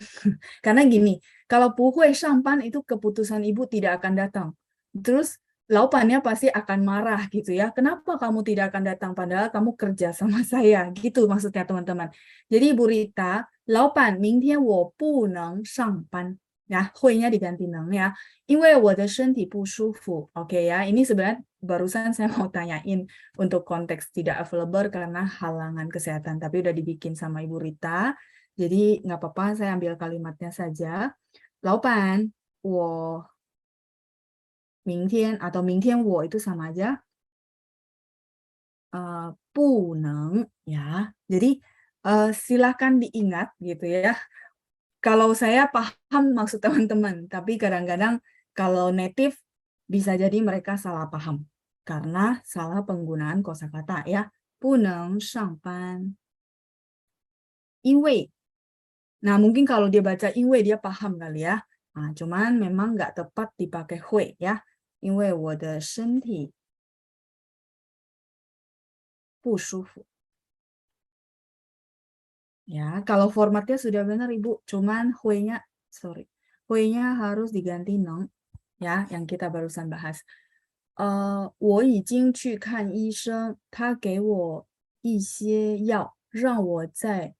Karena gini, kalau 不会上班 itu keputusan Ibu tidak akan datang. Terus laupannya pasti akan marah gitu ya. Kenapa kamu tidak akan datang padahal kamu kerja sama saya? Gitu maksudnya teman-teman. Jadi Ibu Rita, 老板明天我不能上班. Ya, 会nya diganti neng ya. 因为我的身体不舒服. Oke ya, ini sebenarnya barusan saya mau tanyain untuk konteks tidak available karena halangan kesehatan. Tapi udah dibikin sama Ibu Rita. Jadi nggak apa-apa, saya ambil kalimatnya saja. 老板, 我明天 atau 明天我 itu sama aja. 不能 ya. Jadi silakan diingat gitu ya. Kalau saya paham maksud teman-teman, tapi kadang-kadang kalau native bisa jadi mereka salah paham karena salah penggunaan kosakata ya. 不能上班. 因为. Nah, mungkin kalau dia baca 因为 dia paham kali ya. Nah, cuman memang nggak tepat dipakai 会 ya. 因为我的身体不舒服. Ya, kalau formatnya sudah benar Ibu, cuman 会nya sorry. 会nya harus diganti neng ya, yang kita barusan bahas. 我已经去看医生，他给我一些药，让我在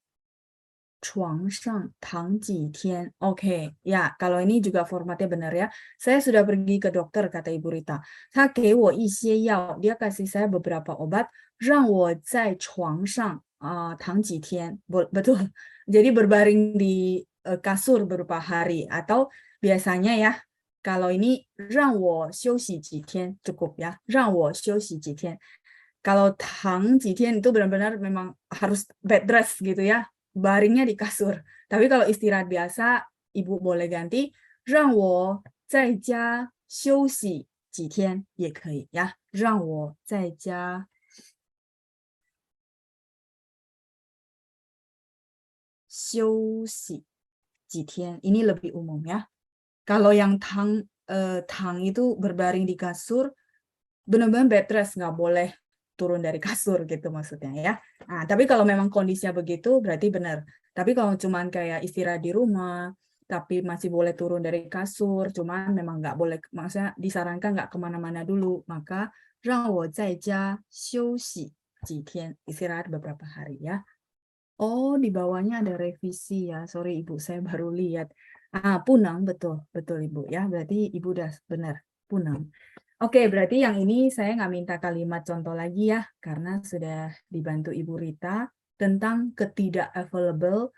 床上躺几天. Oke, ya, kalau ini juga formatnya benar ya. Saya sudah pergi ke dokter, kata Ibu Rita. 他给我一些药, dia kasih saya beberapa obat, 让我在床上躺几天. Betul. Jadi berbaring di kasur beberapa hari. Atau biasanya ya, kalau ini 让我休息几天 cukup ya. 让我休息几天. Kalau 躺几天 itu benar-benar memang harus bed rest gitu ya. Baringnya di kasur. Tapi kalau istirahat biasa, Ibu boleh ganti 让我在家休息几天也可以呀。让我在家休息几天. Ini lebih umum ya. Kalau yang tang itu berbaring di kasur, benar-benar bed rest, nggak boleh turun dari kasur gitu maksudnya ya. Nah, tapi kalau memang kondisinya begitu berarti benar. Tapi kalau cuman kayak istirahat di rumah, tapi masih boleh turun dari kasur, cuman memang nggak boleh, maksudnya disarankan nggak kemana-mana dulu, maka 让我在家休息几天, istirahat beberapa hari ya. Oh, di bawahnya ada revisi ya. Sorry Ibu, saya baru lihat. Punang, betul Ibu ya. Berarti Ibu udah benar, punang. Oke, berarti yang ini saya nggak minta kalimat contoh lagi ya, karena sudah dibantu Ibu Rita tentang ketidak available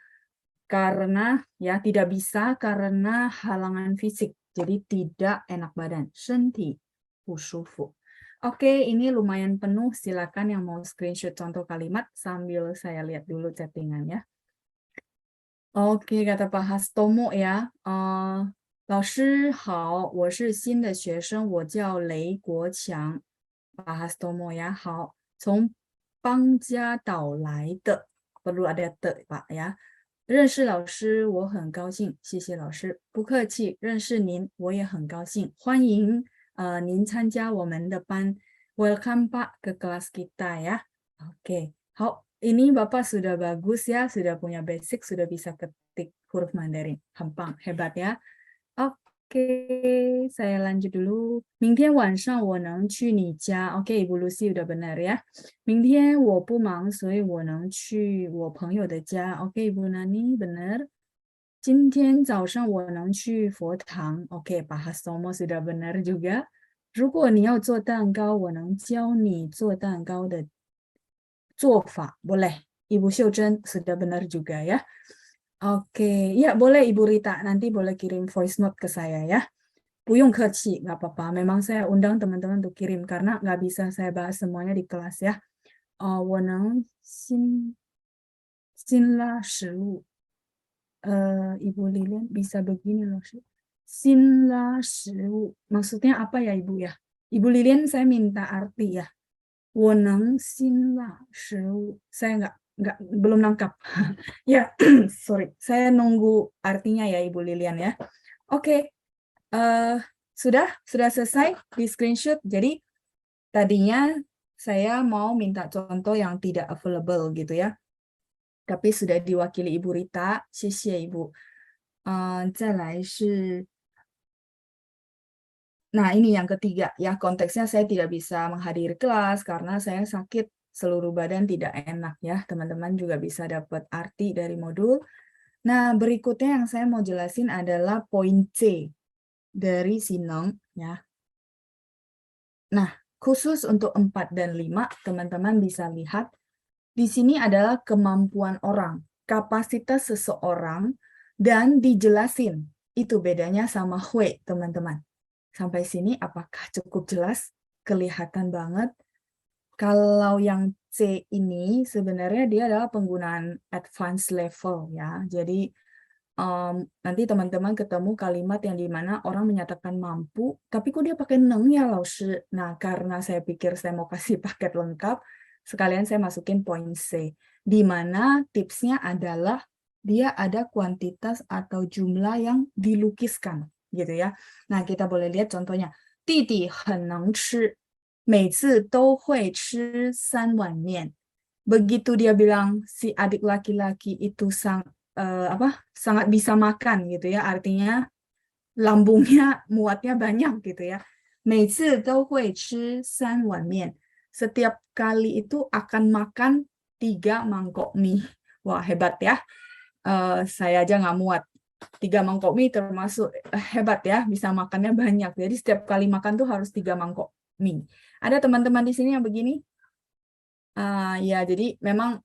karena ya tidak bisa karena halangan fisik, jadi tidak enak badan, 身体不舒服. Oke, ini lumayan penuh, silakan yang mau screenshot contoh kalimat sambil saya lihat dulu chattingannya. Oke, kata Pak Hastomo ya. 老师好，我是新的学生，我叫雷国强。Pak Hastomo ya, 好，从邦加岛来的，perlu ada de Pak ya. 认识老师，我很高兴，谢谢老师。不客气，认识您，我也很高兴。欢迎您参加我们的班。Welcome Pak ke kelas kita ya. Oke, 好。Ini Bapak sudah bagus ya, sudah punya basic, sudah bisa ketik huruf Mandarin. Hampang, hebat ya. Oke, saya lanjut dulu. 明天晚上我能去你家. Oke, Ibu Lucy udah benar ya. 明天我不忙，所以我能去我朋友的家. Oke, Ibu Nani benar. 今天早上我能去佛堂. Oke, Pak Hastomo sudah benar juga. 如果你要做蛋糕，我能教你做蛋糕的做法, boleh. Ibu Syujen sudah benar juga ya. Oke, ya boleh Ibu Rita, nanti boleh kirim voice note ke saya ya. 不用客气, nggak apa-apa. Memang saya undang teman-teman untuk kirim, karena nggak bisa saya bahas semuanya di kelas ya. 我能辛辣食物. Ibu Lilian bisa begini loh. 辛辣食物. Maksudnya apa ya Ibu ya? Ibu Lilian saya minta arti ya. 我能辛辣食物. Saya belum nangkap. Ya, sorry. Saya nunggu artinya ya Ibu Lilian ya. Oke. Sudah selesai di screenshot. Jadi tadinya saya mau minta contoh yang tidak available gitu ya. Tapi sudah diwakili Ibu Rita. 谢谢 Ibu. 再来是 Nah, ini yang ketiga ya, konteksnya saya tidak bisa menghadiri kelas karena saya sakit, seluruh badan tidak enak ya. Teman-teman juga bisa dapat arti dari modul. Nah, berikutnya yang saya mau jelasin adalah poin C dari Sineng ya. Nah, khusus untuk 4 dan 5, teman-teman bisa lihat di sini adalah kemampuan orang, kapasitas seseorang, dan dijelasin. Itu bedanya sama Hui, teman-teman. Sampai sini apakah cukup jelas? Kelihatan banget. Kalau yang C ini sebenarnya dia adalah penggunaan advanced level ya. Jadi nanti teman-teman ketemu kalimat yang dimana orang menyatakan mampu, tapi kok dia pakai neng ya Laoshi. Nah, karena saya pikir saya mau kasih paket lengkap, sekalian saya masukin poin C. Di mana tipsnya adalah dia ada kuantitas atau jumlah yang dilukiskan. Gitu ya. Nah, kita boleh lihat contohnya. Didi 很能吃, 每次都会吃3碗面. Begitu dia bilang si adik laki-laki itu sangat bisa makan gitu ya. Artinya lambungnya muatnya banyak gitu ya. 每次都会吃3碗面. Setiap kali itu akan makan 3 mangkok mie. Wah, hebat ya. saya aja nggak muat. 3 mangkok mie termasuk hebat ya, bisa makannya banyak. Jadi setiap kali makan tuh harus 3 mangkok mie. Ada teman-teman di sini yang begini? Ya, jadi memang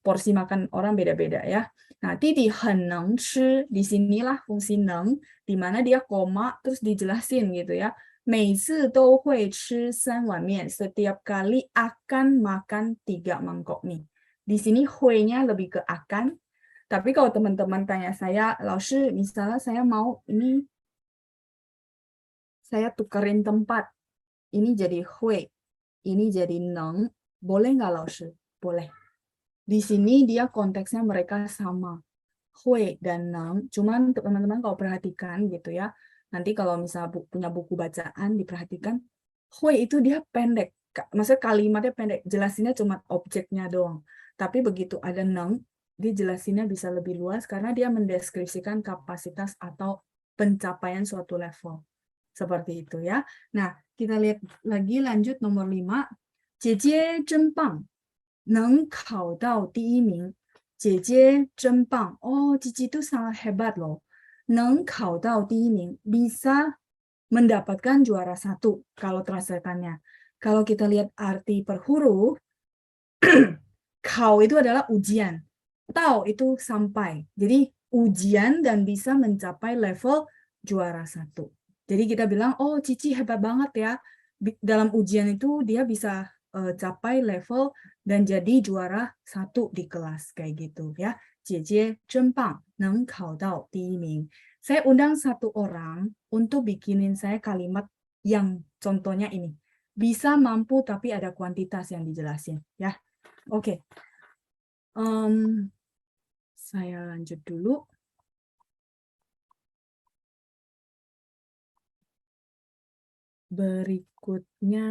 porsi makan orang beda-beda ya. Nah, Didi hen neng shi, disinilah fungsi neng, di mana dia koma terus dijelasin gitu ya. 每次都会吃3碗面, setiap kali akan makan 3 mangkok mie. Di sini hui-nya lebih ke akan. Tapi kalau teman-teman tanya saya, 老师, misalnya saya mau ini, saya tukerin tempat. Ini jadi hui, ini jadi neng. Boleh nggak, 老师? Boleh. Di sini dia konteksnya mereka sama. Hui dan neng. Cuman teman-teman kalau perhatikan gitu ya, nanti kalau misalnya punya buku bacaan, diperhatikan, hui itu dia pendek. Maksudnya kalimatnya pendek. Jelasinnya cuma objeknya doang. Tapi begitu ada neng, dia jelasinnya bisa lebih luas karena dia mendeskripsikan kapasitas atau pencapaian suatu level. Seperti itu ya. Nah, kita lihat lagi lanjut nomor 5. 姐姐真棒，能考到第1名。姐姐真棒. Oh, Cici itu sangat hebat loh. 能考到第1名, bisa mendapatkan juara 1 kalau translatannya. Kalau kita lihat arti per huruf, kau itu adalah ujian. Tau itu sampai. Jadi ujian dan bisa mencapai level juara 1. Jadi kita bilang, oh Cici hebat banget ya. Dalam ujian itu dia bisa capai level dan jadi juara 1 di kelas kayak gitu ya. 姐姐真棒，能考到第1名. Saya undang 1 orang untuk bikinin saya kalimat yang contohnya ini. Bisa, mampu, tapi ada kuantitas yang dijelasin ya. Oke. Saya lanjut dulu. Berikutnya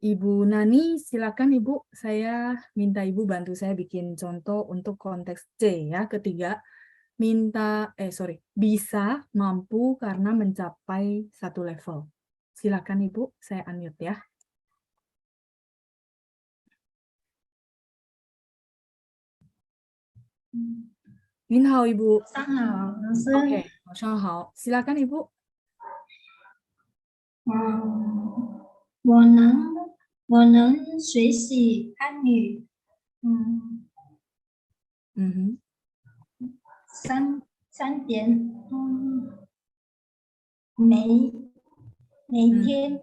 Ibu Nani, silakan Ibu. Saya minta Ibu bantu saya bikin contoh untuk konteks C ya. Ketiga, bisa, mampu karena mencapai 1 level. Silakan Ibu, saya unmute ya. Min hao Ibu. 上好，老师。 Oke, 早上好. Silakan Ibu. 我能学习汉语，3点，每天，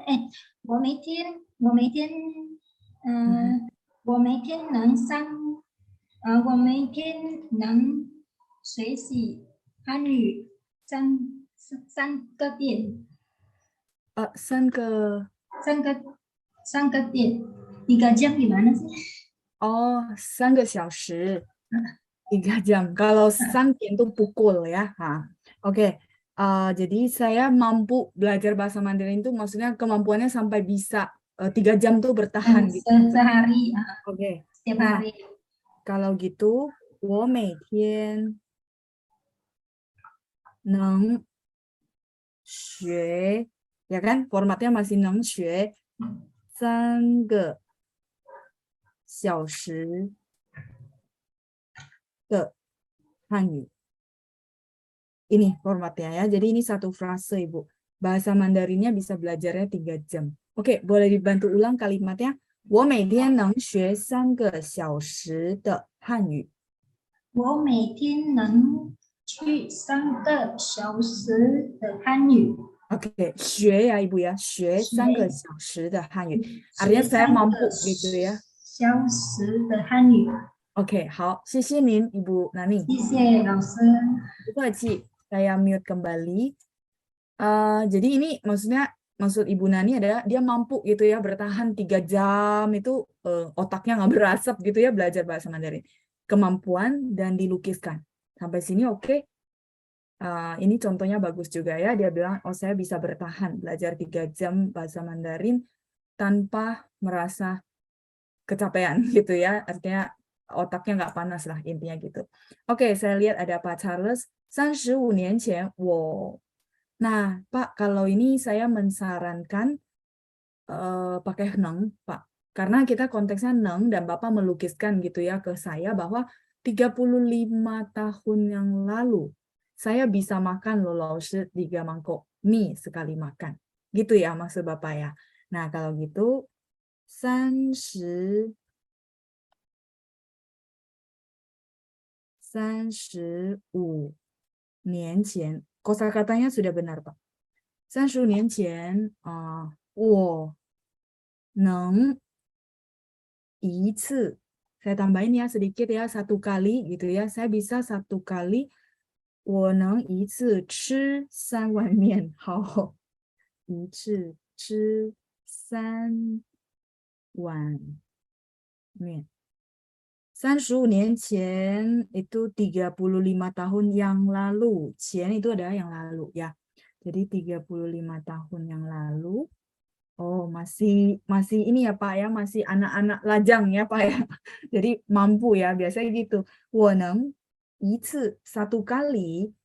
我每天能学习汉语3个点。3个点，3 jam gimana sih? Oh, 3 个小时, 3 jam. Kalau 3 点 itu pukul ya. Oke. Jadi saya mampu belajar bahasa Mandarin itu maksudnya kemampuannya sampai bisa 3 jam tuh bertahan gitu. Sehari. Oke. Setiap Nah, hari. kalau gitu, 我每天能学, ya kan? Formatnya masih 能学3个小时的汉语. Ini formatnya ya. Jadi ini 1 frase Ibu. Bahasa Mandarinnya bisa belajarnya 3 jam. Oke, boleh dibantu ulang kalimatnya. 我每天能学3个小时的汉语. 我每天能去3个小时的汉语. Oke, 学 ya Ibu ya. 学3个小时的汉语. Artinya saya mampu gitu ya. 小时的汉语. Oke, 好，谢谢您 Ibu Nani. 谢谢老师. Saya mute kembali. Jadi ini maksud Ibu Nani adalah dia mampu gitu ya bertahan 3 jam itu otaknya nggak berasap gitu ya belajar bahasa Mandarin. Kemampuan dan dilukiskan. Sampai sini oke. Ini contohnya bagus juga ya. Dia bilang, oh saya bisa bertahan belajar 3 jam bahasa Mandarin tanpa merasa kecapean gitu ya. Artinya otaknya nggak panas lah intinya gitu. Oke, saya lihat ada Pak Charles. 35 年前我. Nah, Pak, kalau ini saya mensarankan pakai neng, Pak. Karena kita konteksnya neng dan Bapak melukiskan gitu ya ke saya bahwa 35 tahun yang lalu saya bisa makan loh, 3 mangkok mie sekali makan. Gitu ya maksud Bapak ya. Nah, kalau gitu 35年前 kosakatanya sudah benar, Pak. 35年前我能一次 saya tambahin ya sedikit ya, 1 kali gitu ya. Saya bisa 1 kali 我能一次吃3碗面。好，一次吃3碗面。35 年前itu 35 tahun yang lalu. Qian itu adalah yang lalu ya. Jadi 35 tahun yang lalu. Oh, masih ini ya Pak ya, masih anak-anak lajang ya Pak ya. Jadi mampu ya, biasanya gitu. 我能一次 1 kali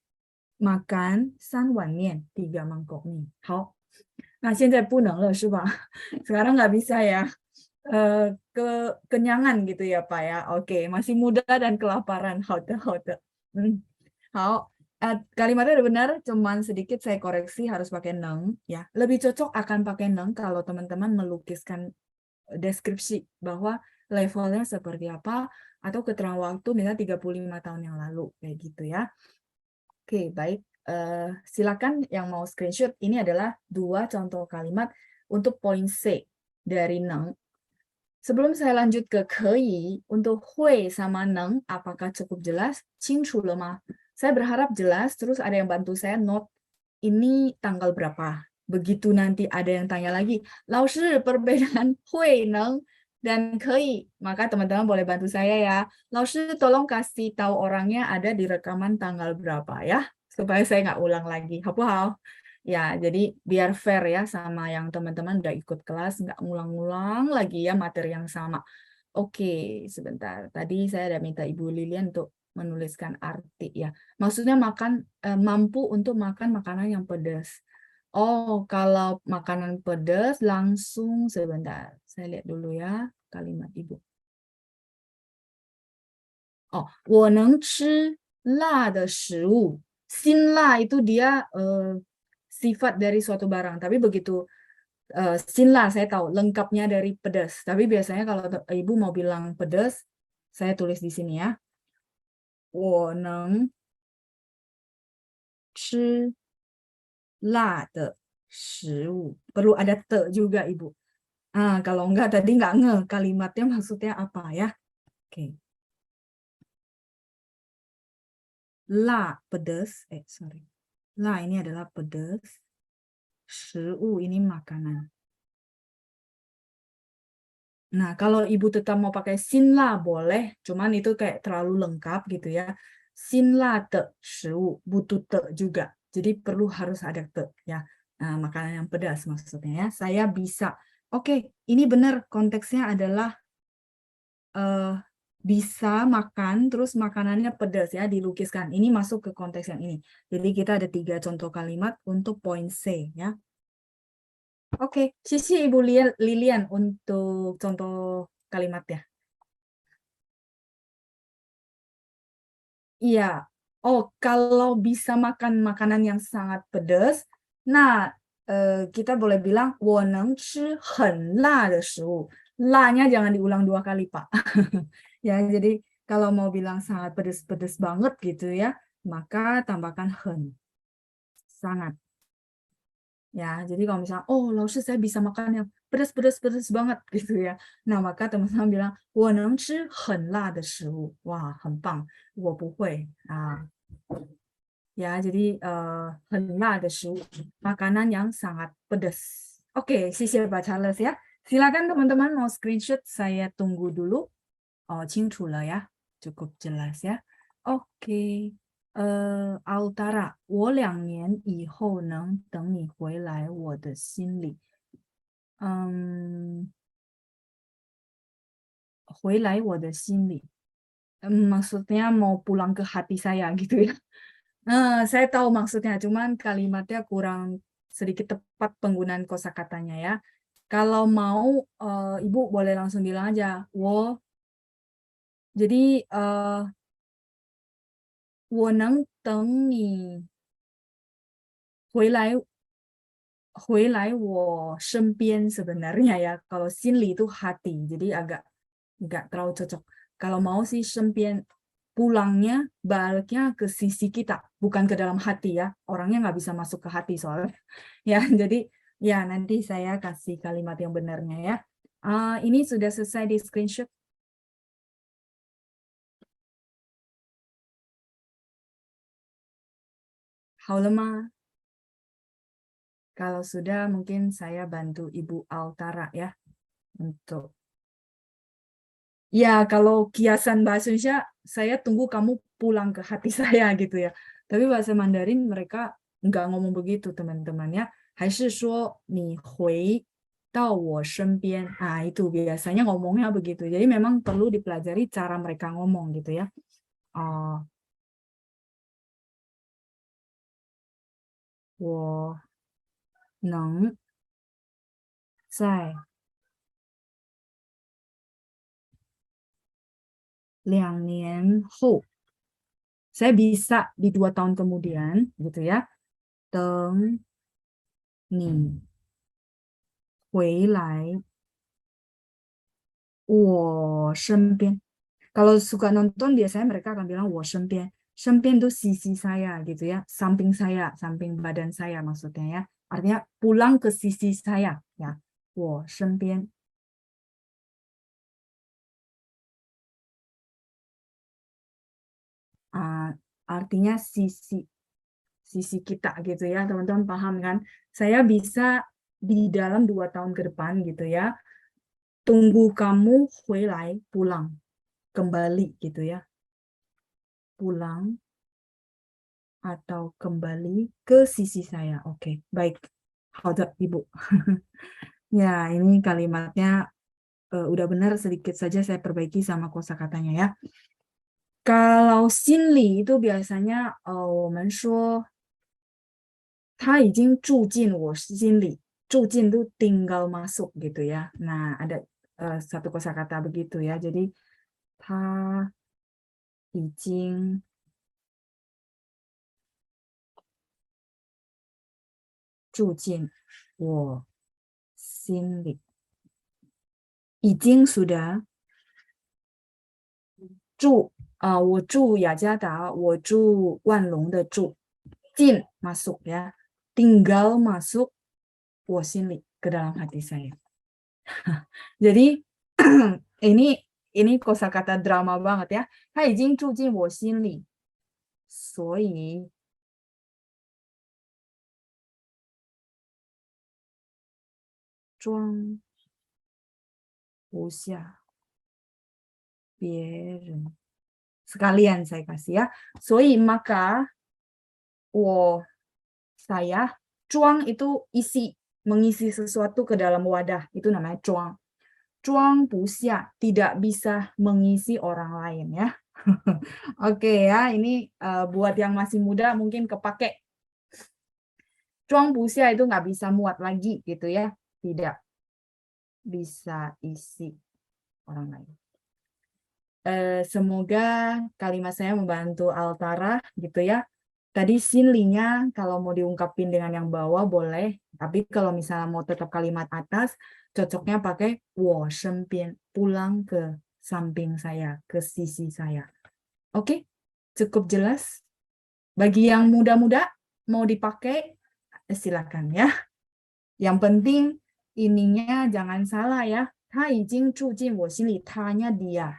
makan 3碗面 3 mangkok mie. 好，那现在不能了是吧？ Sekarang nggak bisa ya. Kenyangan gitu ya Pak ya. Oke, masih muda dan kelaparan. Hode. Hao. Kalimatnya udah benar, cuman sedikit saya koreksi harus pakai neng ya. Lebih cocok akan pakai neng kalau teman-teman melukiskan deskripsi bahwa levelnya seperti apa atau keterangan waktu misalnya 35 tahun yang lalu kayak gitu ya. Oke, baik. Silakan yang mau screenshot. Ini adalah 2 contoh kalimat untuk poin C dari neng. Sebelum saya lanjut ke kei, untuk hui sama neng, apakah cukup jelas? 清楚了吗? Saya berharap jelas, terus ada yang bantu saya note, ini tanggal berapa? Begitu nanti ada yang tanya lagi, 老师 perbedaan hui, neng, dan kei, maka teman-teman boleh bantu saya ya. 老师 tolong kasih tahu orangnya ada di rekaman tanggal berapa ya, supaya saya nggak ulang lagi. Hao. Ya, jadi biar fair ya sama yang teman-teman udah ikut kelas, nggak ngulang-ngulang lagi ya materi yang sama. Oke, sebentar. Tadi saya ada minta Ibu Lilian untuk menuliskan arti ya. Maksudnya mampu untuk makan makanan yang pedas. Oh, kalau makanan pedas langsung sebentar. Saya lihat dulu ya kalimat Ibu. Oh, 我能吃辣的食物。辛辣 itu dia sifat dari suatu barang, tapi begitu sinla saya tahu lengkapnya dari pedas, tapi biasanya kalau ibu mau bilang pedas, saya tulis di sini ya. 我能吃辣的食物 perlu ada te juga ibu. Kalau enggak tadi enggak nge kalimatnya maksudnya apa ya. Oke. La pedas, sorry. La ini adalah pedas. 食物 ini makanan. Nah, kalau ibu tetap mau pakai sinla boleh, cuman itu kayak terlalu lengkap gitu ya. Sinla te 食物 butuh te juga. Jadi harus ada te ya. Nah, makanan yang pedas maksudnya ya. Saya bisa. Oke, ini benar konteksnya adalah bisa makan terus makanannya pedas ya, dilukiskan. Ini masuk ke konteks yang ini. Jadi kita ada 3 contoh kalimat untuk poin C ya. Oke, sisi Ibu Lilian untuk contoh kalimatnya. Iya. Oh, kalau bisa makan makanan yang sangat pedas, nah kita boleh bilang 我能吃很辣的食物. La-nya jangan diulang 2 kali, Pak. Ya, jadi kalau mau bilang sangat pedas-pedas banget gitu ya, maka tambahkan hen. Sangat. Ya, jadi kalau misalnya, oh, 老师 saya bisa makan yang pedas banget gitu ya. Nah, maka teman-teman bilang, 我能吃很辣的食物. Wah, 很棒. 我不会. Ya, jadi 很辣的食物, makanan yang sangat pedas. Oke,谢谢Pak Charles ya. Silakan teman-teman mau screenshot, saya tunggu dulu. Oh, 清楚了ya. Cukup jelas ya. Oke. Altara, 我2年以后能等你回来我的心里。回来我的心里。Maksudnya mau pulang ke hati saya gitu ya. Saya tahu maksudnya, cuman kalimatnya kurang sedikit tepat penggunaan kosakatanya ya. Kalau mau, Ibu boleh langsung bilang aja, wo. Jadi 我能等你回来我身边 sebenarnya ya. Kalau sinli itu hati, jadi agak nggak terlalu cocok. Kalau mau sih身边 pulangnya baliknya ke sisi kita, bukan ke dalam hati ya. Orangnya nggak bisa masuk ke hati soalnya. Ya, jadi ya nanti saya kasih kalimat yang benarnya ya. Ini sudah selesai di screenshot. Haulema. Kalau sudah mungkin saya bantu Ibu Altara ya untuk ya kalau kiasan bahasa Indonesia saya tunggu kamu pulang ke hati saya gitu ya. Tapi bahasa Mandarin mereka nggak ngomong begitu teman-teman ya. 还是说你回到我身边. Itu biasanya ngomongnya begitu. Jadi memang perlu dipelajari cara mereka ngomong gitu ya. 我能在2年后 saya bisa di 2 tahun kemudian gitu ya. 等你回来我身边. Kalau suka nonton biasanya mereka akan bilang 我身边. 身边 itu sisi saya gitu ya, samping saya, samping badan saya maksudnya ya. Artinya pulang ke sisi saya ya. 我身边. Artinya sisi kita gitu ya, teman-teman paham kan? Saya bisa di dalam 2 tahun ke depan gitu ya. Tunggu kamu 回来 pulang, kembali gitu ya. Pulang atau kembali ke sisi saya. Oke, baik. 好的, Ibu. Ya, ini kalimatnya udah benar, sedikit saja saya perbaiki sama kosakatanya ya. Kalau sinli itu biasanya 我们说他已经住进我心里, 住进 itu tinggal masuk gitu ya. Nah, ada satu kosakata begitu ya. Jadi 他已经住进我心里. 已经 sudah. 住我住雅加达, 我住万隆的住. 进 masuk ya. Tinggal masuk 我心里, ke dalam hati saya. Jadi ini kosakata drama banget ya. 他已经住进我心里. 所以装不下别人. Sekalian saya kasih ya. 所以 maka saya 装 itu isi, mengisi sesuatu ke dalam wadah, itu namanya 装. 装不下, tidak bisa mengisi orang lain ya. Oke ya, ini buat yang masih muda mungkin kepake. 装不下 itu nggak bisa muat lagi gitu ya, tidak bisa isi orang lain. Semoga kalimat saya membantu Altara gitu ya. Tadi sinlinya kalau mau diungkapin dengan yang bawah boleh, tapi kalau misalnya mau tetap kalimat atas, cocoknya pakai 我身边, pulang ke samping saya, ke sisi saya. Oke, cukup jelas? Bagi yang muda-muda mau dipakai, silakan ya. Yang penting ininya jangan salah ya. 他已经住进我心里, tanya dia.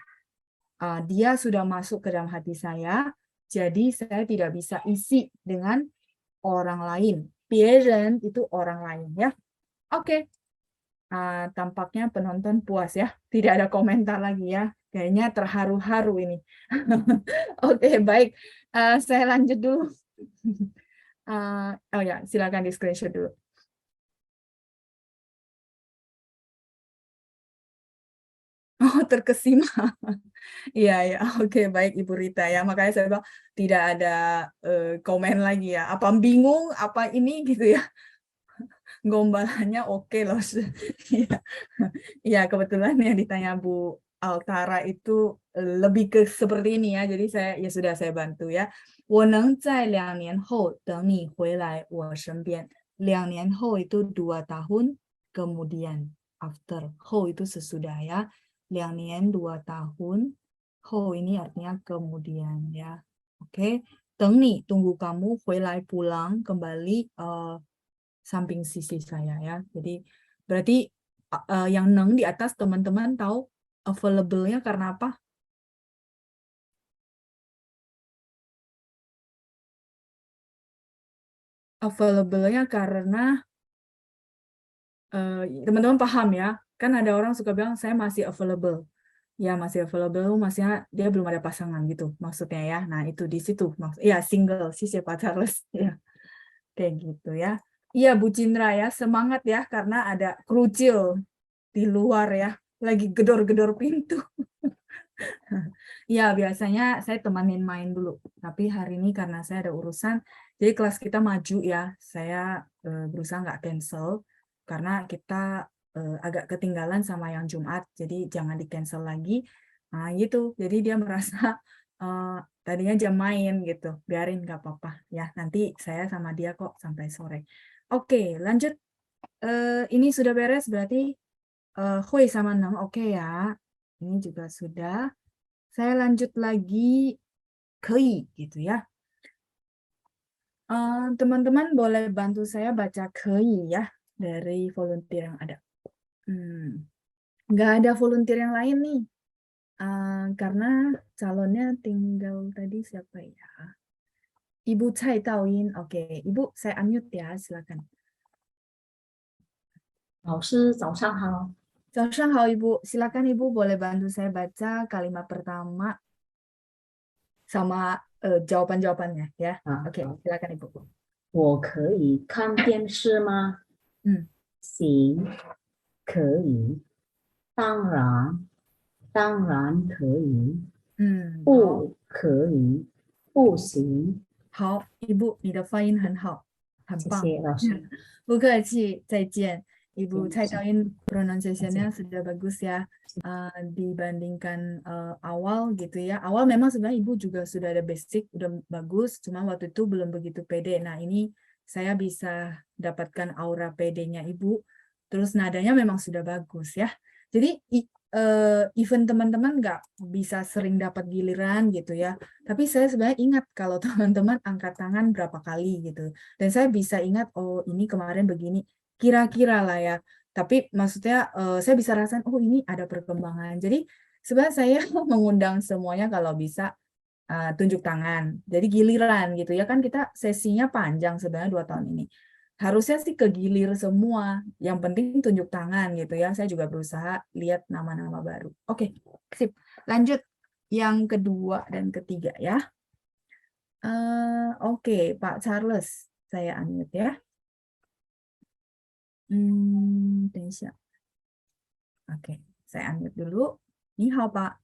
Dia sudah masuk ke dalam hati saya, jadi saya tidak bisa isi dengan orang lain. 别人 itu orang lain ya. Oke. Tampaknya penonton puas ya. Tidak ada komentar lagi ya. Kayaknya terharu-haru ini. Oke, baik. Saya lanjut dulu. Oh ya, silakan di screenshot dulu. Oh, terkesima. Iya, ya. Oke, baik Ibu Rita ya. Makanya saya bilang tidak ada komen lagi ya. Apa bingung, apa ini gitu ya. Gombalannya oke loh. Iya, kebetulan yang ditanya Bu Altara itu lebih ke seperti ini ya. Jadi ya sudah saya bantu ya. 我能在2年后等你回来我身边。2年后itu 2 tahun kemudian. After. 后 itu sesudah ya. 2年2 tahun. 后 ini artinya kemudian ya. Oke. 等你 tunggu kamu 回来 pulang kembali samping sisi saya ya. Jadi berarti yang neng di atas teman-teman tahu available-nya karena apa? Available-nya karena teman-teman paham ya. Kan ada orang suka bilang saya masih available. Ya masih available, maksudnya dia belum ada pasangan gitu maksudnya ya. Nah itu di situ ya single sih siapa Charles ya. Kayak gitu ya. Iya Bu Cindra ya, semangat ya karena ada kerucil di luar ya. Lagi gedor-gedor pintu. Ya, biasanya saya temanin main dulu. Tapi hari ini karena saya ada urusan, jadi kelas kita maju ya. Saya berusaha nggak cancel, karena kita agak ketinggalan sama yang Jumat. Jadi jangan di-cancel lagi. Nah, gitu. Jadi dia merasa tadinya jam main gitu. Biarin nggak apa-apa. Ya, nanti saya sama dia kok sampai sore. Oke, lanjut. Ini sudah beres, berarti Hui sama Neng oke ya. Ini juga sudah. Saya lanjut lagi kei gitu ya. Teman-teman boleh bantu saya baca kei ya dari volunteer yang ada. Nggak ada volunteer yang lain nih. Karena calonnya tinggal tadi siapa ya? Ibu Cai Taoyin. Oke, Ibu saya unmute ya, silakan. 老师早上好。 早上好 Ibu, silakan Ibu boleh bantu saya baca kalimat pertama sama jawaban-jawabannya ya. Oke, silakan Ibu. 我可以看电视吗？行，可以，当然可以。不可以，不行。好，Ibu，你的发音很好，很棒。谢谢老师。不客气，再见。Ibu Cai Taoyin pronunciation-nya sudah bagus ya dibandingkan awal gitu ya. Awal memang sebenarnya Ibu juga sudah ada basic, udah bagus, cuma waktu itu belum begitu pede. Nah ini saya bisa dapatkan aura pedenya Ibu, terus nadanya memang sudah bagus ya. Jadi even teman-teman nggak bisa sering dapat giliran gitu ya. Tapi saya sebenarnya ingat kalau teman-teman angkat tangan berapa kali gitu. Dan saya bisa ingat, oh ini kemarin begini. Kira-kira lah ya, tapi maksudnya saya bisa rasain, oh ini ada perkembangan. Jadi sebenarnya saya mengundang semuanya kalau bisa tunjuk tangan. Jadi giliran gitu ya, kan kita sesinya panjang sebenarnya 2 tahun ini. Harusnya sih kegilir semua, yang penting tunjuk tangan gitu ya. Saya juga berusaha lihat nama-nama baru. Oke, sip. Lanjut yang kedua dan ketiga ya. Oke, Pak Charles, saya unmute ya. 等一下 Oke, saya unmute dulu. 你好, Pak.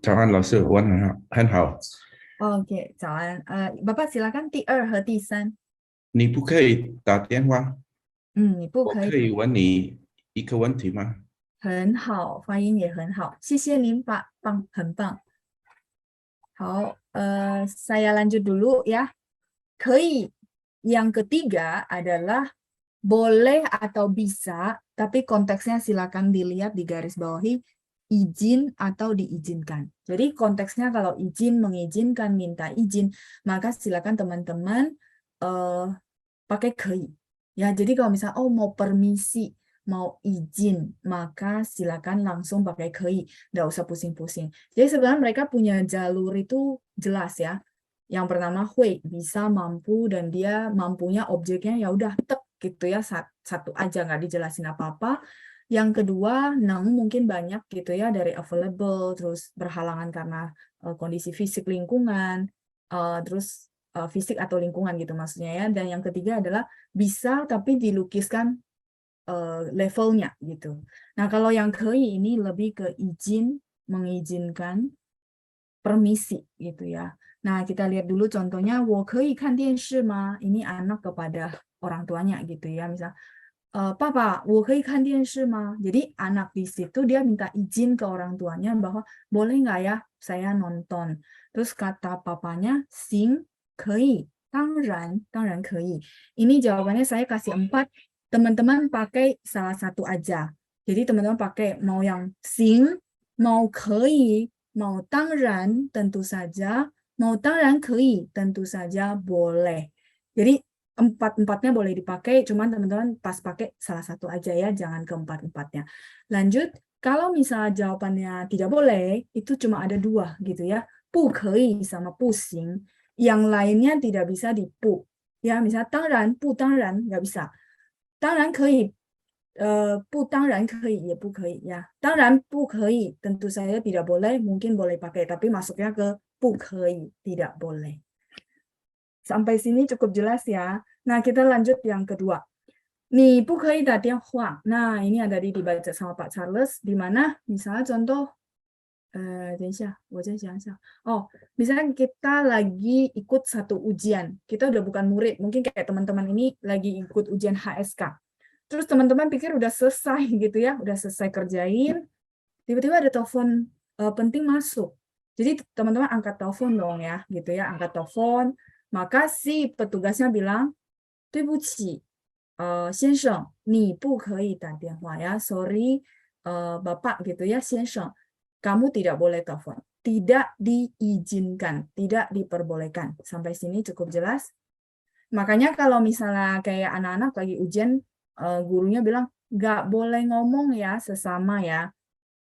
早安老师，我很好。 Oke, 早安. Bapak silakan 第2和第3。你不可以打电话？你不可以。我可以问你一个问题吗？很好，发音也很好，谢谢您Pak，棒，很棒。好, saya lanjut dulu ya. 可以 yang ketiga adalah boleh atau bisa, tapi konteksnya silakan dilihat di garis bawahi, izin atau diizinkan. Jadi konteksnya kalau izin, mengizinkan, minta izin, maka silakan teman-teman pakai kei. Ya, jadi kalau misalnya mau permisi, mau izin, maka silakan langsung pakai kei, nggak usah pusing-pusing. Jadi sebenarnya mereka punya jalur itu jelas ya. Yang pertama hui, bisa, mampu, dan dia mampunya objeknya ya udah tek gitu ya, satu aja nggak dijelasin apa-apa. Yang kedua, nang mungkin banyak gitu ya dari available, terus berhalangan karena kondisi fisik lingkungan, terus fisik atau lingkungan gitu maksudnya ya. Dan yang ketiga adalah bisa tapi dilukiskan levelnya gitu. Nah kalau yang kei ini lebih ke izin, mengizinkan, permisi gitu ya. Nah, kita lihat dulu contohnya, 我可以看电视吗? Ini anak kepada orang tuanya gitu ya. Misal, Papa, 我可以看电视吗? Jadi anak di situ dia minta izin ke orang tuanya bahwa boleh nggak ya saya nonton. Terus kata papanya, 行可以当然可以. Ini jawabannya saya kasih 4. Teman-teman pakai salah satu aja. Jadi teman-teman pakai mau yang 行, mau 可以, mau 当然 tentu saja, mau 当然可以 tentu saja boleh. Jadi empat-empatnya boleh dipakai, cuman teman-teman pas pakai salah satu aja ya, jangan keempat-empatnya. Lanjut, kalau misalnya jawabannya tidak boleh, itu cuma ada 2 gitu ya, 不可以 sama 不行. Yang lainnya tidak bisa di 不. Ya, misalnya 当然, 不当然 nggak bisa. 当然可以, 不当然可以 也不可以 ya. 当然不可以 tentu saja tidak boleh, mungkin boleh pakai, tapi masuknya ke 不可以, tidak boleh. Sampai sini cukup jelas ya. Nah, kita lanjut yang kedua. 你不可以打电话. Nah, ini ada dibaca sama Pak Charles, di mana misalnya contoh, 等一下，我再想想. Oh, misalnya kita lagi ikut satu ujian. Kita udah bukan murid, mungkin kayak teman-teman ini lagi ikut ujian HSK. Terus teman-teman pikir udah selesai gitu ya, udah selesai kerjain, tiba-tiba ada telepon penting masuk. Jadi teman-teman angkat telepon dong ya, gitu ya, angkat telepon. Maka si petugasnya bilang, 对不起，先生，你不可以打电话ya. Sorry, Bapak gitu ya, 先生, kamu tidak boleh telepon. Tidak diizinkan, tidak diperbolehkan. Sampai sini cukup jelas. Makanya kalau misalnya kayak anak-anak lagi ujian, gurunya bilang, nggak boleh ngomong ya sesama ya.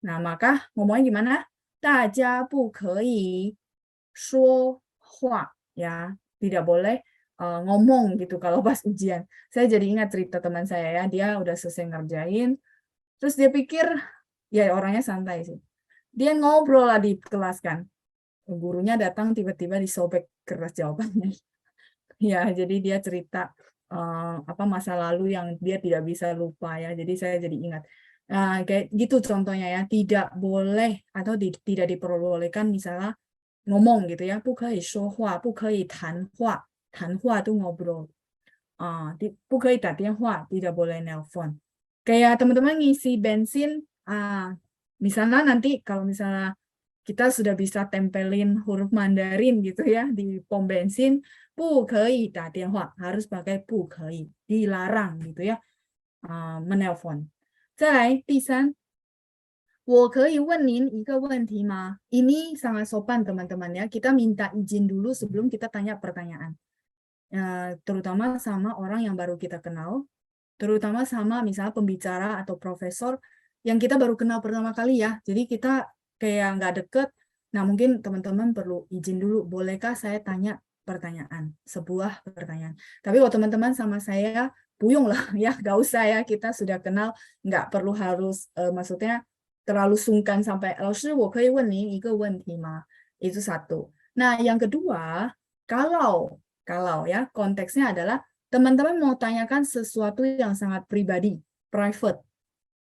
Nah, maka ngomongnya gimana? 大家不可以说话 ya. Tidak boleh ngomong gitu kalau pas ujian. Saya jadi ingat cerita teman saya ya, dia udah selesai ngerjain, terus dia pikir, ya orangnya santai sih. Dia ngobrol lah di kelas kan. Gurunya datang tiba-tiba disobek kertas jawabannya. Ya, jadi dia cerita apa masa lalu yang dia tidak bisa lupa ya. Jadi saya jadi ingat. Nah, kayak gitu contohnya ya, tidak boleh atau tidak diperbolehkan misalnya ngomong gitu ya, 不可以说话，不可以谈话，谈话 itu ngobrol. 不可以打电话, tidak boleh nelpon. Kayak teman-teman ngisi bensin, misalnya nanti kalau misalnya kita sudah bisa tempelin huruf Mandarin gitu ya di pom bensin, 不可以打电话, harus pakai 不可以, dilarang gitu ya, menelpon. 再来第3, 我可以问您一个问题吗? Ini sangat sopan teman-teman ya. Kita minta izin dulu sebelum kita tanya pertanyaan. Terutama sama orang yang baru kita kenal, terutama sama misalnya pembicara atau profesor yang kita baru kenal pertama kali ya. Jadi kita kayak nggak deket. Nah, mungkin teman-teman perlu izin dulu. Bolehkah saya tanya pertanyaan? Sebuah pertanyaan. Tapi kalau teman-teman sama saya, buyung lah ya. Nggak usah ya. Kita sudah kenal. Nggak perlu harus, maksudnya, terlalu sungkan sampai 老师我可以问您一个问题吗? Itu satu. Nah, yang kedua, kalau ya konteksnya adalah teman-teman mau tanyakan sesuatu yang sangat pribadi, private,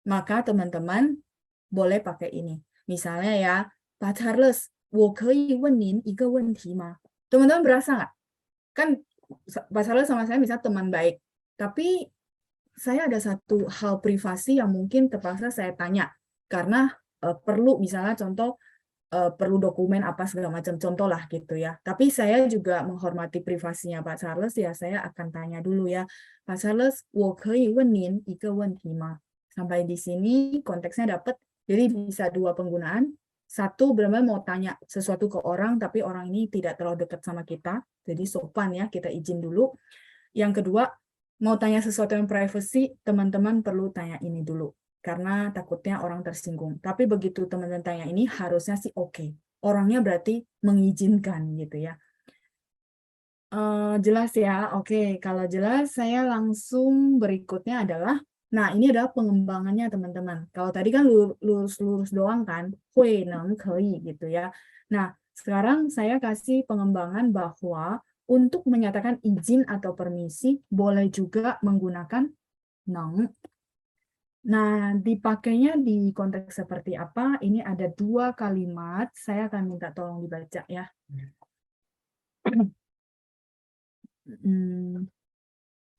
maka teman-teman boleh pakai ini. Misalnya ya, Pak Charles, 我可以问您一个问题吗? Teman-teman berasa nggak? Kan Pak Charles sama saya misalnya teman baik, tapi saya ada satu hal privasi yang mungkin terpaksa saya tanya. Karena perlu misalnya contoh perlu dokumen apa segala macam contoh lah gitu ya. Tapi saya juga menghormati privasinya Pak Charles ya, saya akan tanya dulu ya. Pak Charles, 我可以问您一个问题吗? Sampai di sini konteksnya dapat. Jadi bisa 2 penggunaan. Satu benar-benar mau tanya sesuatu ke orang tapi orang ini tidak terlalu dekat sama kita. Jadi sopan ya, kita izin dulu. Yang kedua, mau tanya sesuatu yang privacy, teman-teman perlu tanya ini dulu. Karena takutnya orang tersinggung. Tapi begitu teman-teman tanya ini, harusnya sih oke. Orangnya berarti mengizinkan gitu ya. Jelas ya? Oke, kalau jelas saya langsung berikutnya adalah, nah ini adalah pengembangannya teman-teman. Kalau tadi kan lurus-lurus doang kan, 会能可以gitu ya. Nah, sekarang saya kasih pengembangan bahwa untuk menyatakan izin atau permisi, boleh juga menggunakan 能. Nah, dipakainya di konteks seperti apa? Ini ada 2 kalimat. Saya akan minta tolong dibaca ya.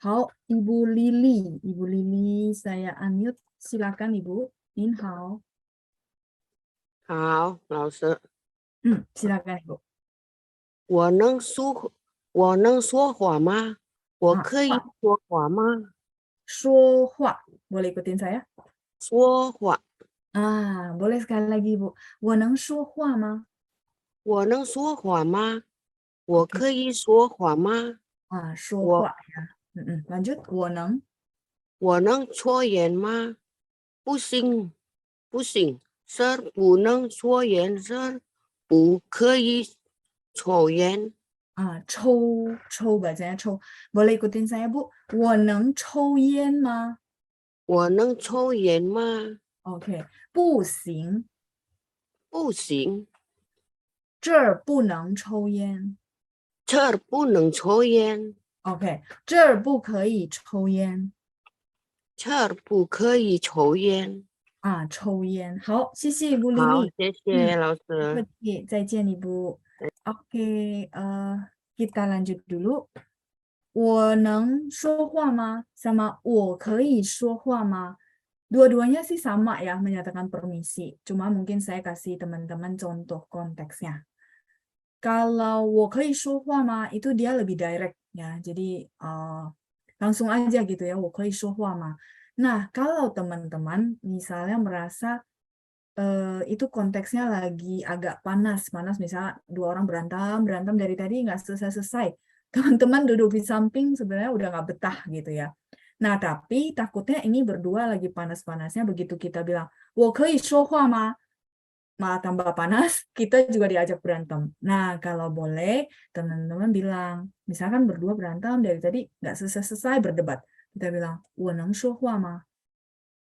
好, Ibu Lili. Ibu Lili, saya unmute. Silakan Ibu. Nin hao. 好，老师， silakan Ibu. 我能说话吗？我可以说话吗？说话. Boleh ikutin saya? 说话， boleh sekali lagi Ibu. 我能说话吗?我能说话吗？我可以说话吗？说话ya. Lanjut. 我能抽烟吗？不行，不行，Sir 不能抽烟，Sir 不可以抽烟。抽 bacanya抽. Boleh ikutin saya Bu. 我能抽烟吗?我能抽烟吗？ OK. 不行，不行，这儿不能抽烟。这儿不能抽烟， OK. 这儿不可以抽烟。这儿不可以抽烟。抽烟。好，谢谢Ibu 好， Lili. 谢谢老师。再见Ibu. Oke, kita lanjut dulu. 我能说话吗 sama 我可以说话吗 dua-duanya sih sama ya menyatakan permisi. Cuma mungkin saya kasih teman-teman contoh konteksnya. Kalau 我可以说话吗 itu dia lebih direct ya. Jadi langsung aja gitu ya, 我可以说话吗 Nah, kalau teman-teman misalnya merasa itu konteksnya lagi agak panas misalnya dua orang berantem dari tadi nggak selesai. Teman-teman duduk di samping sebenarnya udah nggak betah gitu ya. Nah, tapi takutnya ini berdua lagi panas-panasnya begitu kita bilang, 我可以说话吗 malah tambah panas, kita juga diajak berantem. Nah, kalau boleh, teman-teman bilang, misalkan berdua berantem dari tadi nggak selesai berdebat. Kita bilang, 我能说话吗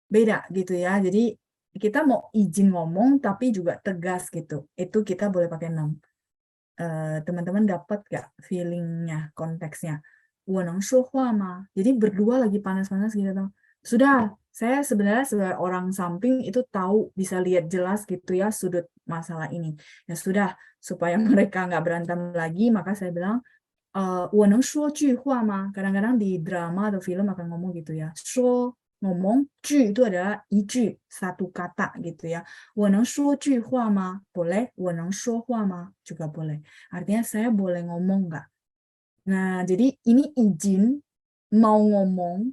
Beda gitu ya. Jadi, kita mau izin ngomong, tapi juga tegas gitu. Itu kita boleh pakai 能. Teman-teman dapat nggak feelingnya, konteksnya? 我能说话吗 Jadi, berdua lagi panas-panas gitu. Sudah, saya sebenarnya sebagai orang samping itu tahu bisa lihat jelas gitu ya sudut masalah ini. Ya sudah, supaya mereka nggak berantem lagi, maka saya bilang, 我能说句话吗 Kadang-kadang di drama atau film akan ngomong gitu ya. 说 ngomong, 句 itu adalah 一句, satu kata gitu ya. 我能说句话吗 Boleh. 我能说话吗 Juga boleh. Artinya saya boleh ngomong nggak? Nah, jadi ini izin mau ngomong,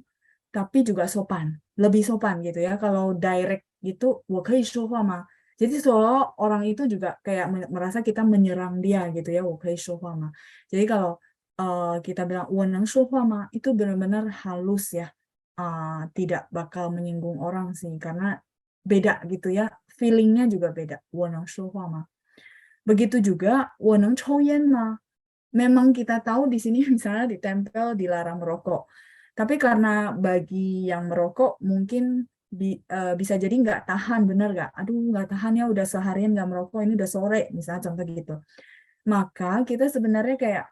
tapi juga sopan, lebih sopan gitu ya. Kalau direct gitu, 我可以说话吗 Jadi seolah orang itu juga kayak merasa kita menyerang dia gitu ya, 我可以说话吗 Jadi kalau kita bilang 我能说话吗 itu benar-benar halus ya, tidak bakal menyinggung orang sih, karena beda gitu ya, feelingnya juga beda, 我能说话吗 Begitu juga 我能抽烟吗 Memang kita tahu di sini misalnya ditempel dilarang merokok. Tapi karena bagi yang merokok mungkin bisa jadi nggak tahan, bener nggak? Aduh, nggak tahan ya udah seharian nggak merokok, ini udah sore, misalnya contoh gitu. Maka kita sebenarnya kayak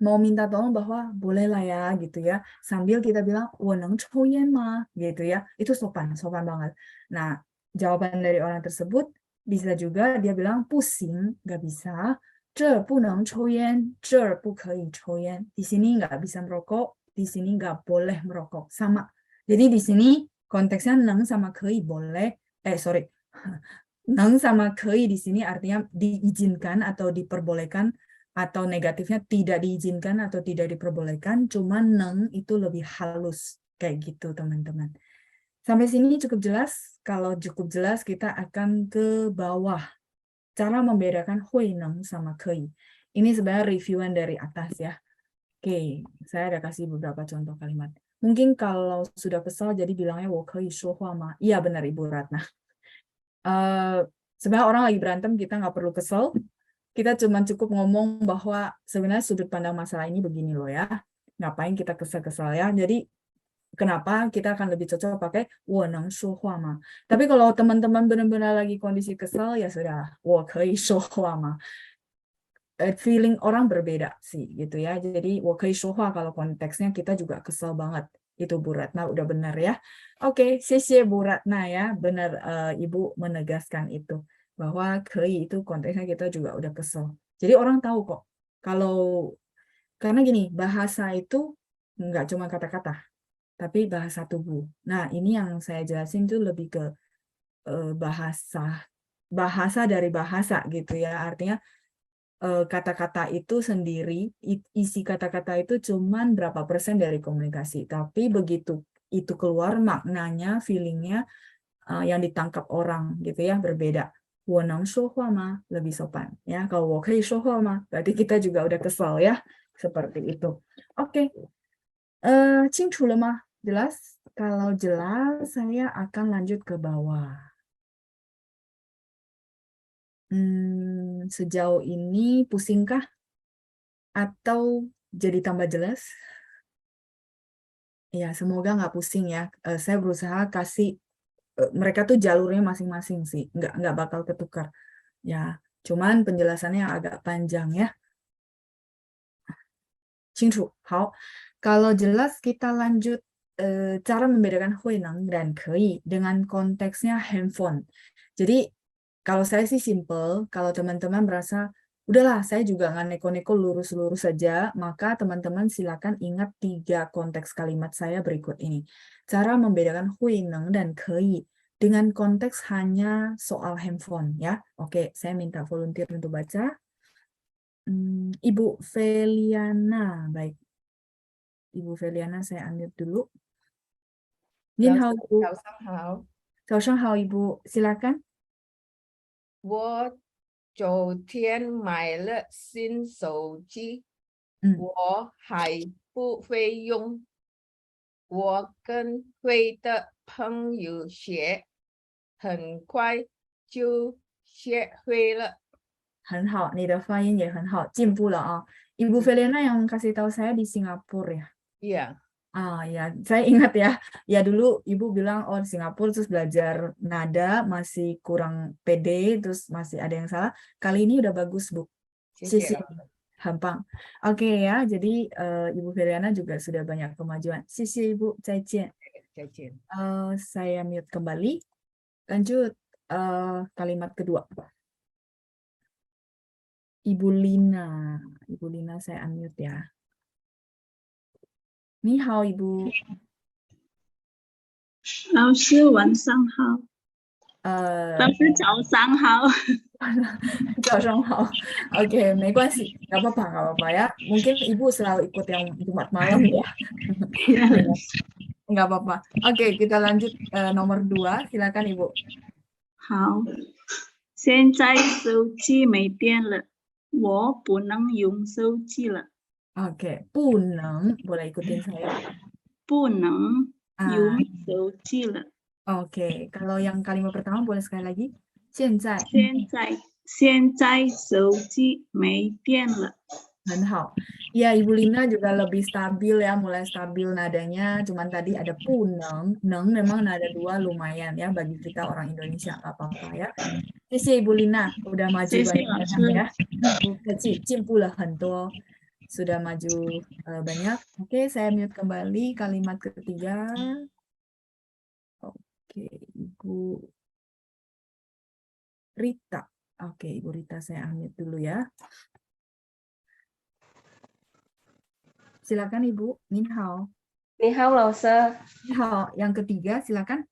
mau minta tolong bahwa bolehlah ya gitu ya. Sambil kita bilang, 我能抽烟吗 gitu ya. Itu sopan banget. Nah, jawaban dari orang tersebut bisa juga dia bilang, 不行, nggak bisa. 这不能抽烟，这儿不可以抽烟. Di sini nggak bisa merokok, di sini nggak boleh merokok. Sama. Jadi di sini konteksnya 能 sama 可以 boleh. Sorry. 能 sama 可以 di sini artinya diizinkan atau diperbolehkan, atau negatifnya tidak diizinkan atau tidak diperbolehkan. Cuma 能 itu lebih halus. Kayak gitu teman-teman. Sampai sini cukup jelas? Kalau cukup jelas kita akan ke bawah. Cara membedakan hui neng sama kei. Ini sebenarnya reviewan dari atas ya. Oke, saya ada kasih beberapa contoh kalimat. Mungkin kalau sudah kesal jadi bilangnya 我可以说话吗 Iya benar Ibu Ratna. Sebenarnya orang lagi berantem kita nggak perlu kesel. Kita cuma cukup ngomong bahwa sebenarnya sudut pandang masalah ini begini loh ya. Ngapain kita kesel-kesel ya. Jadi kenapa kita akan lebih cocok pakai 我能说话吗 Tapi kalau teman-teman benar-benar lagi kondisi kesal, ya sudah, 我可以说话吗 Feeling orang berbeda sih, gitu ya. Jadi 我可以说话 kalau konteksnya kita juga kesal banget. Itu Bu Ratna udah benar ya. Oke, 谢谢 Bu Ratna ya. Benar Ibu menegaskan itu. Bahwa 可以 itu konteksnya kita juga udah kesal. Jadi orang tahu kok. Karena gini, bahasa itu nggak cuma kata-kata, tapi bahasa tubuh. Nah, ini yang saya jelasin tuh lebih ke bahasa dari bahasa gitu ya. Artinya kata-kata itu sendiri, isi kata-kata itu cuman berapa persen dari komunikasi. Tapi begitu itu keluar maknanya, feelingnya yang ditangkap orang gitu ya berbeda. 我能说话吗? Lebih sopan ya. Kalau 我可以说话吗? Berarti kita juga udah kesal ya. Seperti itu. Oke. 清楚了吗? Jelas? Kalau jelas, saya akan lanjut ke bawah. Sejauh ini pusingkah? Atau jadi tambah jelas? Ya, semoga nggak pusing ya. Saya berusaha kasih mereka tuh jalurnya masing-masing sih, nggak bakal ketukar. Ya, cuman penjelasannya agak panjang ya. 清楚. 好, kalau jelas kita lanjut cara membedakan 会能 dan 可以 dengan konteksnya handphone. Jadi kalau saya sih simple, kalau teman-teman merasa udahlah saya juga nggak neko-neko lurus-lurus saja, maka teman-teman silakan ingat 3 konteks kalimat saya berikut ini. Cara membedakan 会能 dan 可以 dengan konteks hanya soal handphone ya. Oke, saya minta volunteer untuk baca. Ibu Feliana, baik. Ibu Feliana saya unmute dulu. 您好，早上好。早上好，Ibu，silakan。我昨天买了新手机，我还不会用。我跟会的朋友学，很快就学会了。很好，你的发音也很好，进步了啊。Ibu Feliana yang kasih tahu saya di Singapura ya? Iya. Ya, saya ingat ya. Ya dulu Ibu bilang, oh di Singapura terus belajar nada masih kurang pede, terus masih ada yang salah. Kali ini udah bagus, Bu. Sisi hampang. Oke ya, jadi Ibu Feliana juga sudah banyak kemajuan. Sisi Ibu, 再见. Saya mute kembali. Lanjut kalimat kedua. Ibu Lina. Ibu Lina saya unmute ya. 你好, Ibu. 老师晚上好。老师早上好。早上好. Oke, 没关系, nggak apa-apa ya. Mungkin Ibu selalu ikut yang Jumat malam ya. Nggak apa-apa. Oke, kita lanjut nomor 2. Silakan Ibu. 好，现在手机没电了，我不能用手机了。Oke, 不能 boleh ikutin saya. 不能用手机了。Oke, kalau yang kalimat pertama boleh sekali lagi. 现在手机没电了。很好. Ya, Ibu Lina juga lebih stabil ya, mulai stabil nadanya. Cuman tadi ada puneng, neng memang nada 2 lumayan ya bagi kita orang Indonesia, nggak apa-apa ya. Sisi Ibu Lina udah maju banyak ya. Kecil, 进步了很多. Sudah maju banyak. Oke, saya mute kembali kalimat ketiga. Oke, Ibu Rita. Oke, Ibu Rita saya unmute dulu ya. Silakan Ibu. 您好。你好，老师。你好，yang ketiga silakan.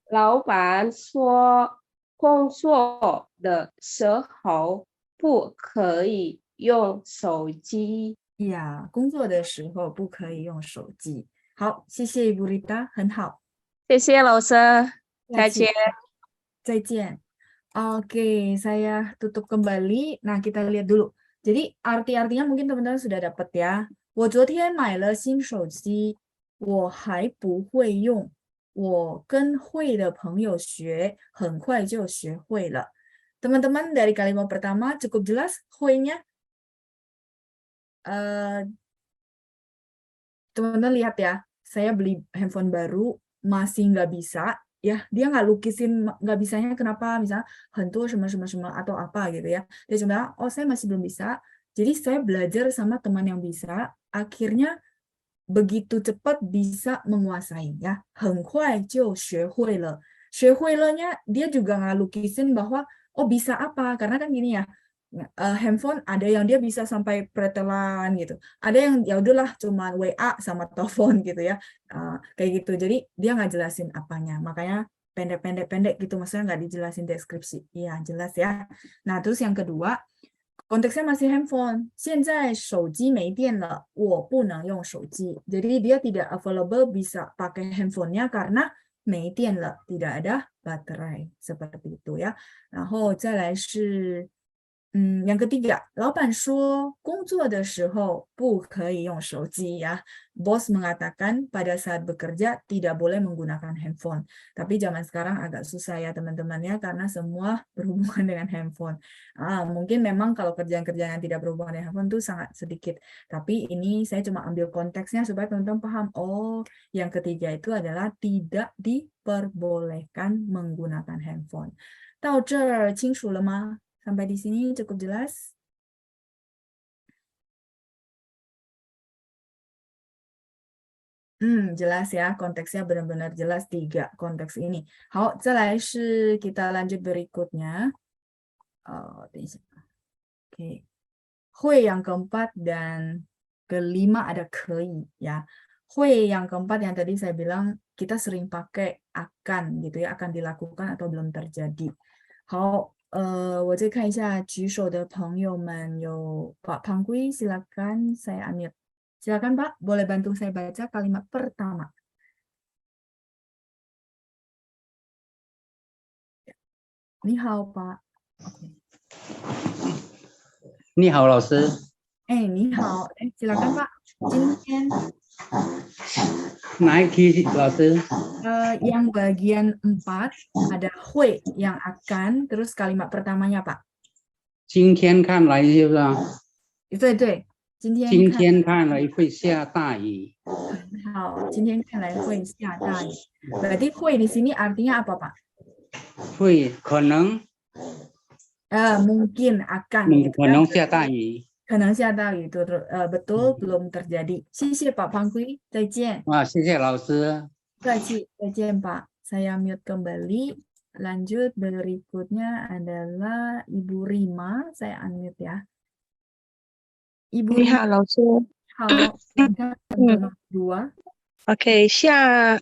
老板说工作的时候不可以用手机。呀，工作的时候不可以用手机。好，谢谢 Ibu Rita， 很好。谢谢老师，再见。再见. Oke, saya tutup kembali. Nah, kita lihat dulu. Jadi arti-artinya mungkin teman-teman sudah dapat ya. 我昨天买了新手机，我还不会用。我跟会的朋友学，很快就学会了。Teman-teman dari kalimat pertama cukup jelas hui-nya. Teman-teman lihat ya, saya beli handphone baru masih nggak bisa ya, dia nggak lukisin, nggak bisanya kenapa, misalnya hantu semua atau apa gitu ya, dia cuma oh saya masih belum bisa, jadi saya belajar sama teman yang bisa, akhirnya begitu cepat bisa menguasai ya, 很快就学会了，学会了nya dia juga nggak lukisin bahwa oh bisa apa, karena kan gini ya, handphone ada yang dia bisa sampai pretelan gitu, ada yang ya udahlah cuma WA sama telepon gitu ya, kayak gitu. Jadi dia nggak jelasin apanya, makanya pendek gitu, maksudnya nggak dijelasin deskripsi. Iya jelas ya. Nah terus yang kedua, konteksnya masih handphone. 现在手机没电了，我不能用手机. Jadi dia tidak available bisa pakai handphonenya karena 没电了, tidak ada baterai, seperti itu ya. 然后再来是 yang ketiga, 老板说工作的时候不可以用手机 ya. Bos mengatakan pada saat bekerja tidak boleh menggunakan handphone. Tapi zaman sekarang agak susah ya teman-teman ya, karena semua berhubungan dengan handphone. Mungkin memang kalau kerjaan-kerjaan yang tidak berhubungan dengan handphone itu sangat sedikit. Tapi ini saya cuma ambil konteksnya supaya teman-teman paham. Oh, yang ketiga itu adalah tidak diperbolehkan menggunakan handphone. 到这儿清楚了吗? Sampai di sini cukup jelas? Jelas ya, konteksnya benar-benar jelas 3 konteks ini. 好，再来是 kita lanjut berikutnya. Oke. 会 yang keempat dan kelima ada 可以 ya. 会 yang keempat yang tadi saya bilang kita sering pakai akan gitu ya, akan dilakukan atau belum terjadi. 好。我再看一下举手的朋友们有Pak Pangkui, silakan saya unmute. Silakan Pak, boleh bantu saya baca kalimat pertama. 你好 Pak. Okay. 你好老师。你好，silakan Pak. 今天 哪一题老师？ yang bagian 4 ada 会 yang akan, terus kalimat pertamanya Pak. 今天看来是不是？对对，今天看来会下大雨。好，今天看来会下大雨。Berarti 会 di sini artinya apa Pak? 会可能。mungkin akan. 可能下大雨。 可能下大雨 betul belum terjadi. 谢谢 Pak Pangkui, 再见。谢谢老师。再见Pak. Saya mute kembali. Lanjut berikutnya adalah Ibu Rima. Saya unmute ya. Ibu Rima. 你好，老师。好，你看nomor 2。OK， 下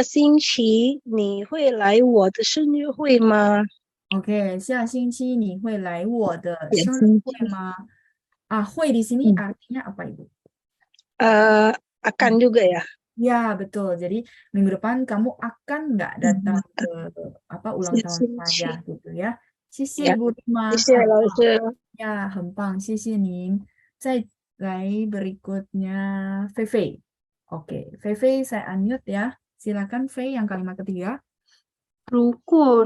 星期你会来我的生日会吗 ？OK， 下星期你会来我的生日会吗？ 会di sini artinya apa Ibu? Akan juga ya? Ya betul. Jadi minggu depan kamu akan nggak datang ke ulang tahun saya gitu ya? 谢谢 Ibu Rima. 谢谢老师。Ya, 很棒，谢谢您。再来 berikutnya Fei. Oke, Fei saya unmute ya. Silakan Fei yang kalimat ketiga. 如果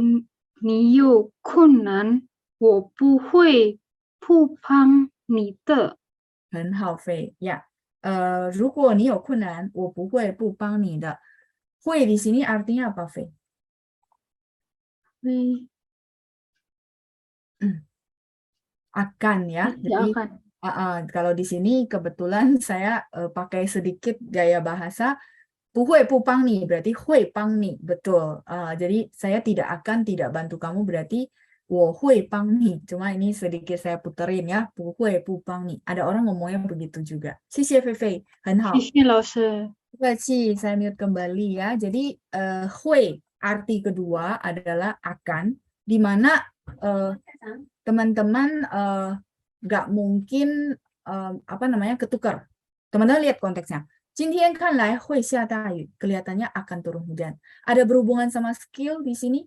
你有困难，我不会不帮你的。很好，Fei ya. 如果你有困难，我不会不帮你的。会 di sini artinya apa, Fei? Akan ya. Jadi kalau di sini kebetulan saya pakai sedikit gaya bahasa 不会不帮你 berarti 会帮你, betul. Jadi saya tidak akan tidak bantu kamu berarti 我会帮你. Cuma ini sedikit saya puterin ya. 不会不帮你. Ada orang ngomongnya begitu juga. 谢谢 Fei, 很好. 谢谢老师. Terima kasih, saya mute kembali ya. Jadi 会 arti kedua adalah akan, di mana teman-teman nggak mungkin ketukar. Teman-teman lihat konteksnya. 今天看来会下大雨, kelihatannya akan turun hujan. Ada berhubungan sama skill di sini?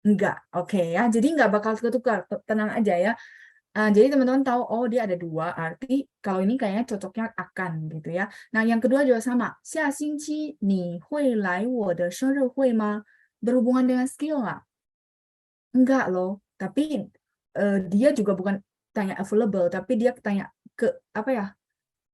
Enggak, oke ya. Jadi nggak bakal ketukar, tenang aja ya. Jadi teman-teman tahu, oh dia ada 2 arti. Kalau ini kayaknya cocoknya akan gitu ya. Nah yang kedua juga sama. 下星期你会来我的生日会吗? Berhubungan dengan skill nggak? Enggak loh. Tapi dia juga bukan tanya available, tapi dia tanya ke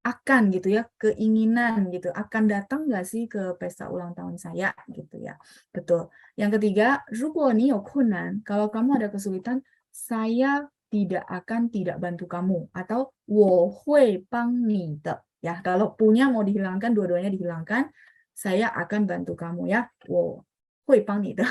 akan gitu ya, keinginan gitu, akan datang nggak sih ke pesta ulang tahun saya gitu ya. Betul. Yang ketiga, 如果你有困难, kalau kamu ada kesulitan, saya tidak akan tidak bantu kamu, atau 我会帮你的 ya. Kalau punya mau dihilangkan, dua-duanya dihilangkan, saya akan bantu kamu ya. 我会帮你的.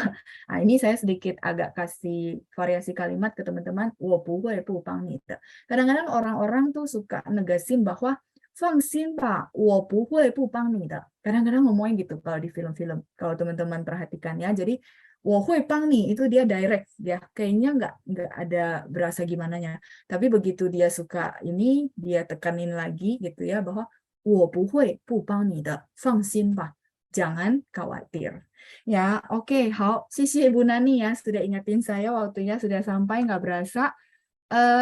Ini saya sedikit agak kasih variasi kalimat ke teman-teman. 我不会不帮你的. Kadang-kadang orang-orang tuh suka negasin bahwa 放心吧，我不会不帮你的. Kadang-kadang ngomongin gitu kalau di film-film. Kalau teman-teman perhatikan ya. Jadi 我会帮你 itu dia direct, dia kayaknya nggak ada berasa gimananya. Tapi begitu dia suka ini, dia tekanin lagi gitu ya bahwa 我不会不帮你的，放心吧，jangan khawatir. Ya, oke, 好，谢谢 Ibu Nani ya sudah ingatin saya, waktunya sudah sampai nggak berasa.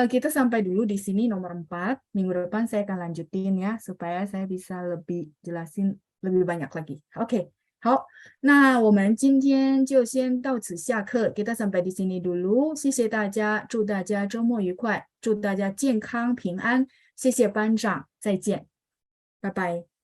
Kita sampai dulu di sini nomor 4. Minggu depan saya akan lanjutin ya supaya saya bisa lebih jelasin lebih banyak lagi. Oke. 好，那我们今天就先到此下课。Kita sampai di sini dulu. 谢谢大家，祝大家周末愉快，祝大家健康平安。谢谢班长，再见，拜拜。